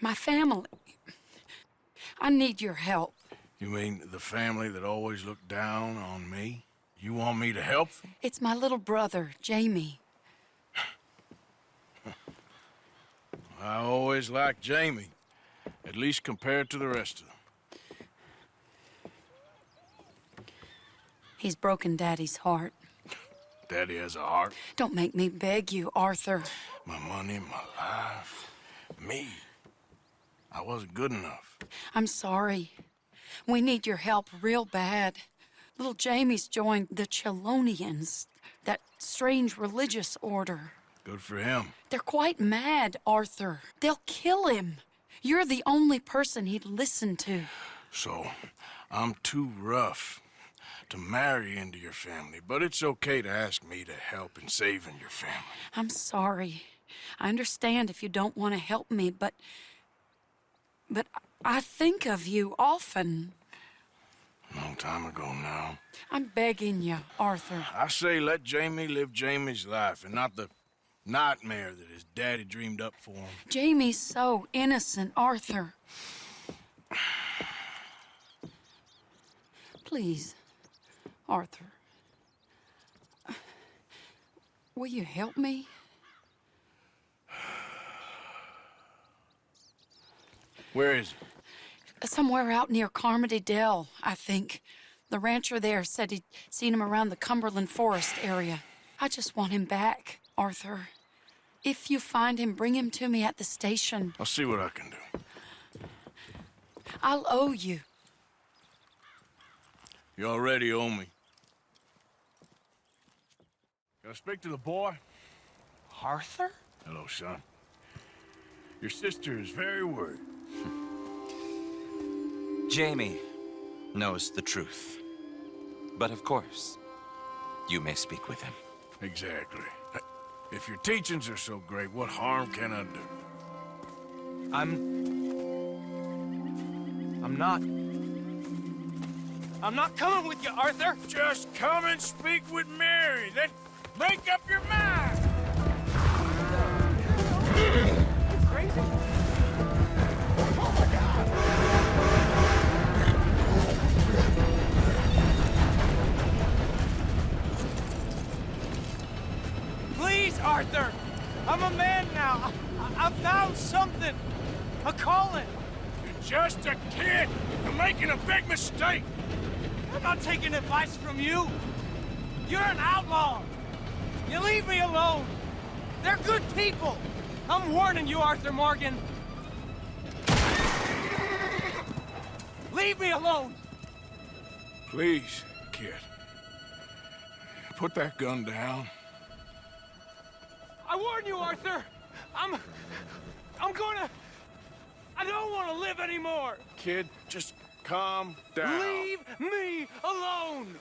My family. I need your help. You mean the family that always looked down on me? You want me to help them? It's my little brother, Jamie. I always liked Jamie, at least compared to the rest of them. He's broken Daddy's heart. Daddy has a heart. Don't make me beg you, Arthur. My money, my life, me. I wasn't good enough. I'm sorry. We need your help real bad. Little Jamie's joined the Chelonians, that strange religious order. Good for him. They're quite mad, Arthur. They'll kill him. You're the only person he'd listen to. So, I'm too rough to marry into your family, but it's okay to ask me to help in saving your family. I'm sorry. I understand if you don't want to help me, but I think of you often. Long time ago now. I'm begging you, Arthur. I say let Jamie live Jamie's life and not the nightmare that his daddy dreamed up for him. Jamie's so innocent, Arthur. Please, Arthur. Will you help me? Where is he? Somewhere out near Carmody Dell, I think. The rancher there said he'd seen him around the Cumberland Forest area. I just want him back, Arthur. If you find him, bring him to me at the station. I'll see what I can do. I'll owe you. You already owe me. Can I speak to the boy? Arthur? Hello, son. Your sister is very worried. Jamie knows the truth. But of course, you may speak with him. Exactly. If your teachings are so great, what harm can I do? I'm not coming with you, Arthur. Just come and speak with Mary, then make up your mind. Crazy. Please, Arthur. I'm a man now. I found something. A calling. You're just a kid. You're making a big mistake. I'm not taking advice from you. You're an outlaw. You leave me alone. They're good people. I'm warning you, Arthur Morgan. Leave me alone. Please, kid. Put that gun down. I warn you, Arthur. I don't want to live anymore. Kid, just calm down. Leave me alone.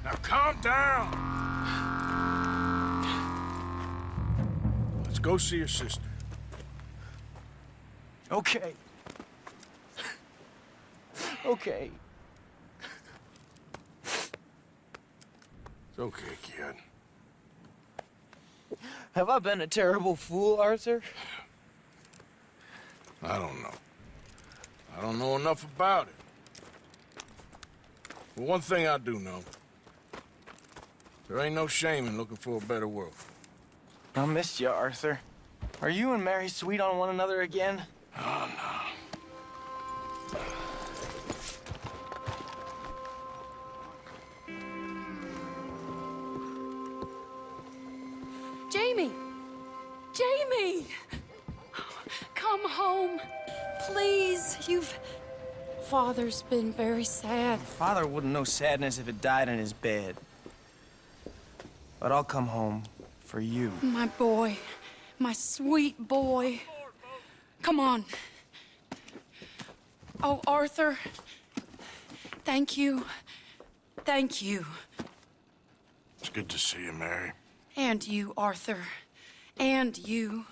Now calm down. Let's go see your sister. Okay. Okay. It's okay, kid. Have I been a terrible fool, Arthur? I don't know. I don't know enough about it. But one thing I do know. There ain't no shame in looking for a better world. I missed you, Arthur. Are you and Mary sweet on one another again? Oh, no. Jamie! Jamie! Come home. Please, Father's been very sad. Father wouldn't know sadness if it died in his bed. But I'll come home for you. My boy. My sweet boy. Come on. Oh, Arthur. Thank you. Thank you. It's good to see you, Mary. And you, Arthur. And you.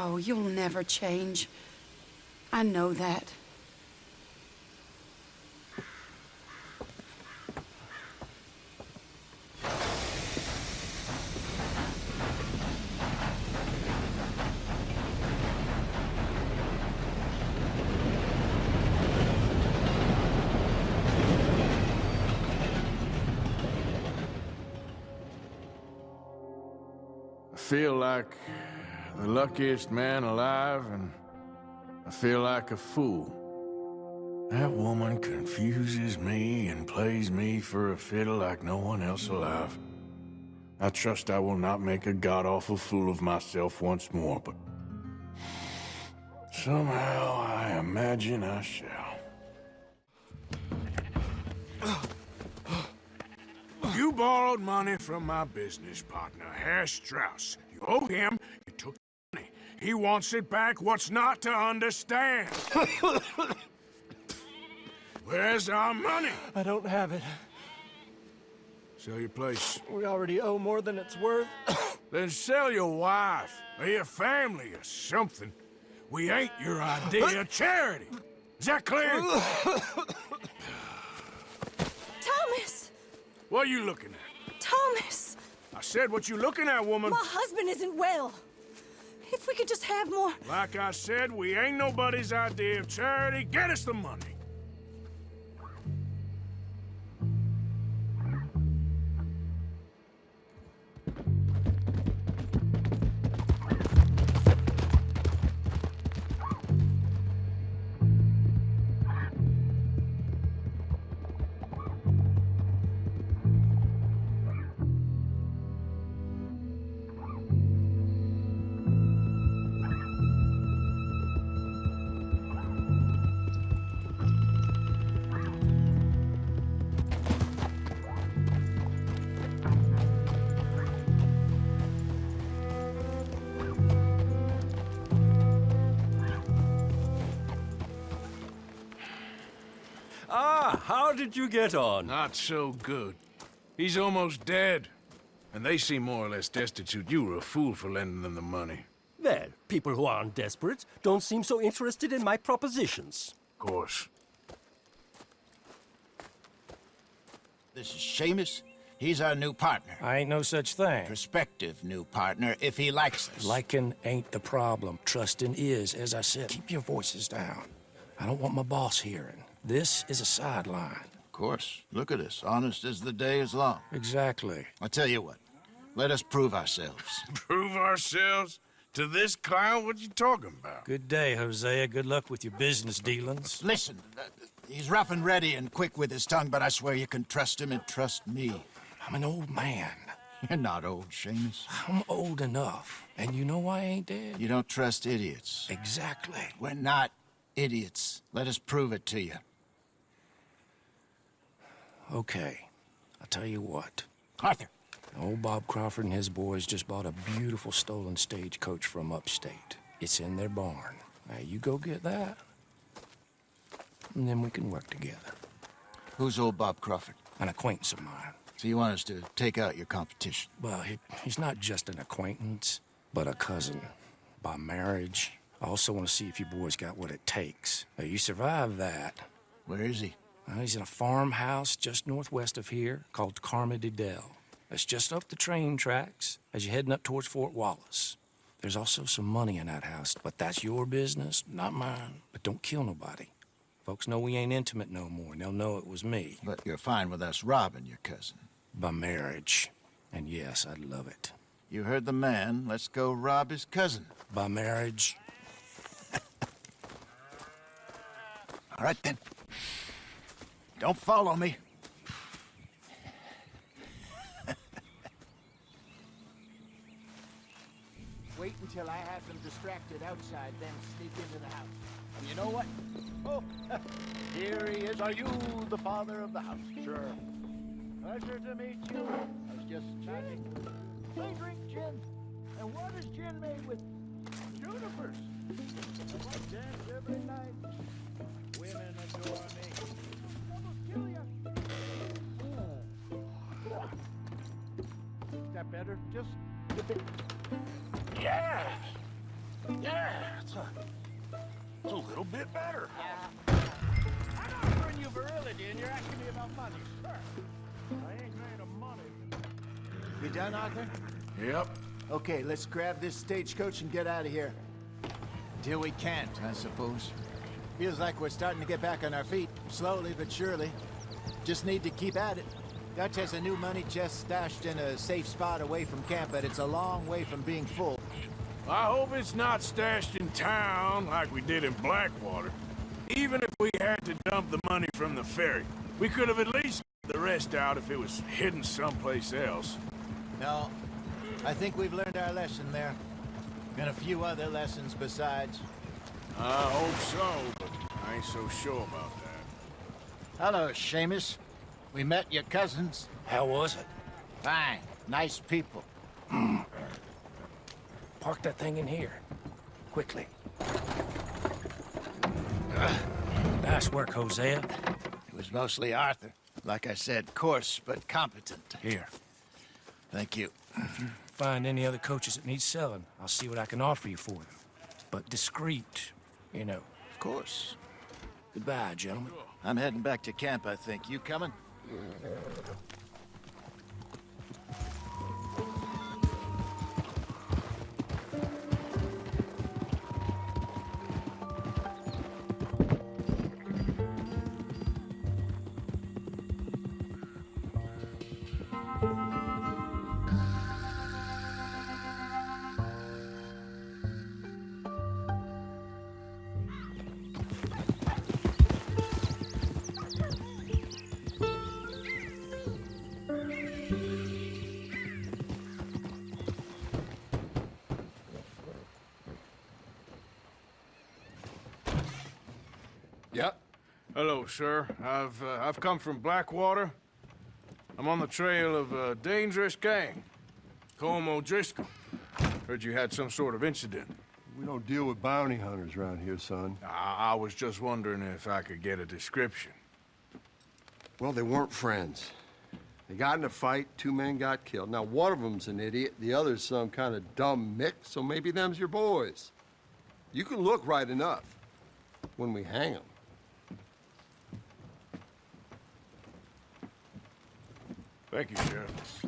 Oh, you'll never change. I know that. I feel like the luckiest man alive, and I feel like a fool. That woman confuses me and plays me for a fiddle like no one else alive. I trust I will not make a god-awful fool of myself once more, but somehow I imagine I shall. You borrowed money from my business partner, Herr Strauss. You owe him, you took the money. He wants it back. What's not to understand? Where's our money? I don't have it. Sell your place. We already owe more than it's worth. Then sell your wife, or your family, or something. We ain't your idea of charity. Is that clear? Thomas! What are you looking at? Thomas! I said, what you looking at, woman? My husband isn't well. If we could just have more... Like I said, we ain't nobody's idea of charity. Get us the money. How did you get on? Not so good. He's almost dead. And they seem more or less destitute. You were a fool for lending them the money. Well, people who aren't desperate don't seem so interested in my propositions. Of course. This is Seamus. He's our new partner. I ain't no such thing. Prospective new partner, if he likes us. Liking ain't the problem. Trusting is, as I said. Keep your voices down. I don't want my boss hearing. This is a sideline. Of course. Look at us. Honest as the day is long. Exactly. I tell you what. Let us prove ourselves. Prove ourselves? To this clown? What you talking about? Good day, Hosea. Good luck with your business dealings. Listen, he's rough and ready and quick with his tongue, but I swear you can trust him and trust me. I'm an old man. You're not old, Seamus. I'm old enough. And you know I ain't dead. You don't trust idiots. Exactly. We're not idiots. Let us prove it to you. Okay. I'll tell you what. Arthur. Old Bob Crawford and his boys just bought a beautiful stolen stagecoach from upstate. It's in their barn. Now, you go get that, and then we can work together. Who's old Bob Crawford? An acquaintance of mine. So you want us to take out your competition? Well, he's not just an acquaintance, but a cousin. By marriage. I also want to see if you boys got what it takes. Now, you survive that. Where is he? Well, he's in a farmhouse just northwest of here called Carmody Dell. It's just up the train tracks as you're heading up towards Fort Wallace. There's also some money in that house, but that's your business, not mine. But don't kill nobody. Folks know we ain't intimate no more, and they'll know it was me. But you're fine with us robbing your cousin. By marriage. And yes, I'd love it. You heard the man. Let's go rob his cousin. By marriage. All right, then. Don't follow me. Wait until I have them distracted outside, then sneak into the house. And you know what? Oh, here he is. Are you the father of the house? Sure. Pleasure to meet you. I was just chatting. I drink gin. And what is gin made with? Junipers. I dance every night. Women adore me. Almost kill you. Is that better? Just a bit. Yeah! Yeah! It's a little bit better. I'm offering you virility, and you're asking me about money. Sure. I ain't made of money. You done, Arthur? Yep. Okay, let's grab this stagecoach and get out of here. Till we can't, I suppose. Feels like we're starting to get back on our feet. Slowly but surely. Just need to keep at it. Dutch has a new money chest stashed in a safe spot away from camp, but it's a long way from being full. I hope it's not stashed in town like we did in Blackwater. Even if we had to dump the money from the ferry, we could have at least got the rest out if it was hidden someplace else. No, I think we've learned our lesson there. And a few other lessons besides. I hope so, but I ain't so sure about that. Hello, Seamus. We met your cousins. How was it? Fine. Nice people. Park that thing in here. Quickly. Nice work, Hosea. It was mostly Arthur. Like I said, coarse but competent. Here. Thank you. If you find any other coaches that need selling, I'll see what I can offer you for them. But discreet, you know. Of course. Goodbye, gentlemen. I'm heading back to camp, I think. You coming? Yep. Hello, sir. I've come from Blackwater. I'm on the trail of a dangerous gang. Colm O'Driscoll. Heard you had some sort of incident. We don't deal with bounty hunters around here, son. I was just wondering if I could get a description. Well, they weren't friends. They got in a fight, 2 men got killed. Now, one of them's an idiot, the other's some kind of dumb mix, so maybe them's your boys. You can look right enough when we hang them. Thank you, Sheriff.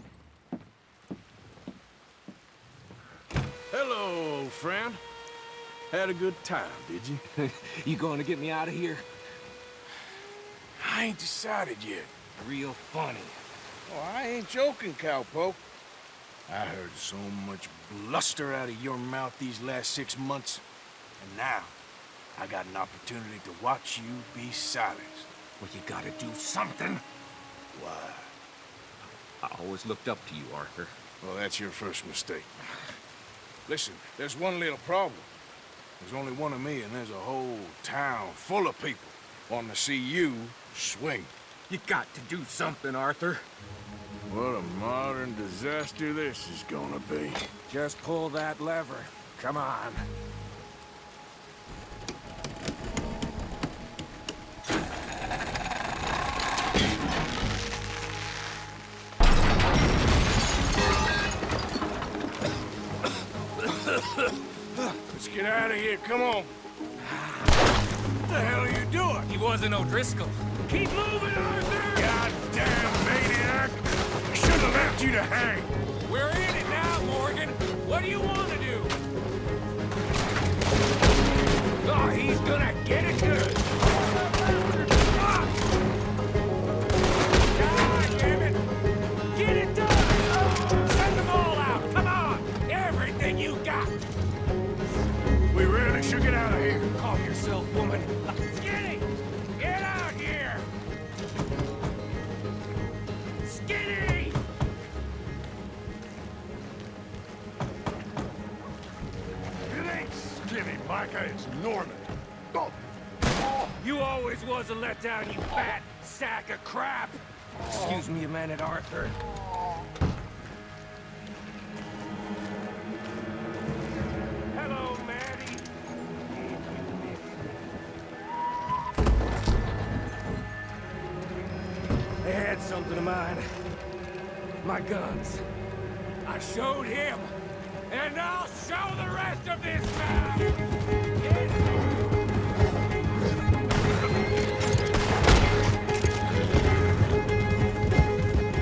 Hello, old friend. Had a good time, did you? You going to get me out of here? I ain't decided yet. Real funny. Oh, I ain't joking, cowpoke. I heard so much bluster out of your mouth these last 6 months, and now I got an opportunity to watch you be silenced. Well, you gotta do something. Why? I always looked up to you, Arthur. Well, that's your first mistake. Listen, there's one little problem. There's only one of me, and there's a whole town full of people wanting to see you swing. You got to do something, Arthur. What a modern disaster this is gonna be. Just pull that lever. Come on. Let's get out of here, come on. What the hell are you doing? He wasn't O'Driscoll. Keep moving, Arthur! Goddamn maniac! I shouldn't have left you to hang. We're in it now, Morgan. What do you want to do? Oh, he's gonna get it good. God damn it! Get it done! Send them all out! Come on! Everything you got! We really should get out of here. Calm yourself, woman. Skinny! Get out here! Skinny! It ain't Skinny, Micah, it's Norman. Oh. You always was a letdown, you fat sack of crap! Excuse me a minute, Arthur. Hello, Maddie. They had something of mine. My guns. I showed him, and I'll show the rest of this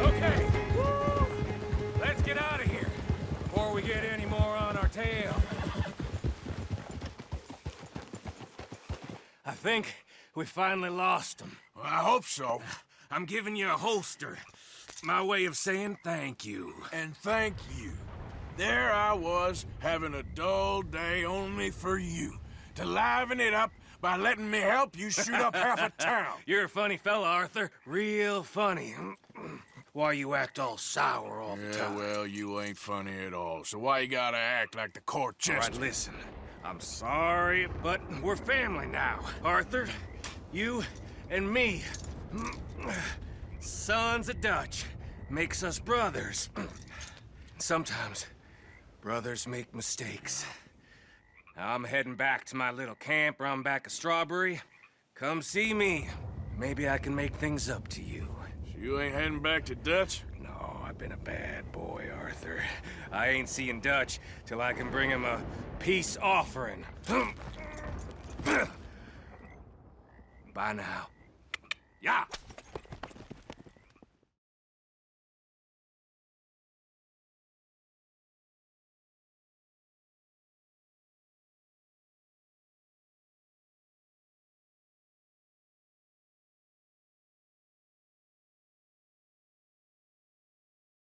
Okay. Woo. Let's get out of here before we get any more on our tail. I think we finally lost him. Well, I hope so. I'm giving you a holster. My way of saying thank you. And thank you. There I was, having a dull day only for you. To liven it up by letting me help you shoot up half a town. You're a funny fella, Arthur. Real funny. Why you act all sour all the time? Yeah, well, you ain't funny at all. So why you gotta act like the court jester? All right, listen. I'm sorry, but we're family now. Arthur, you and me. Sons of Dutch makes us brothers. Sometimes brothers make mistakes. I'm heading back to my little camp around back of Strawberry. Come see me. Maybe I can make things up to you. So you ain't heading back to Dutch? No, I've been a bad boy, Arthur. I ain't seeing Dutch till I can bring him a peace offering. Bye now. Yeah.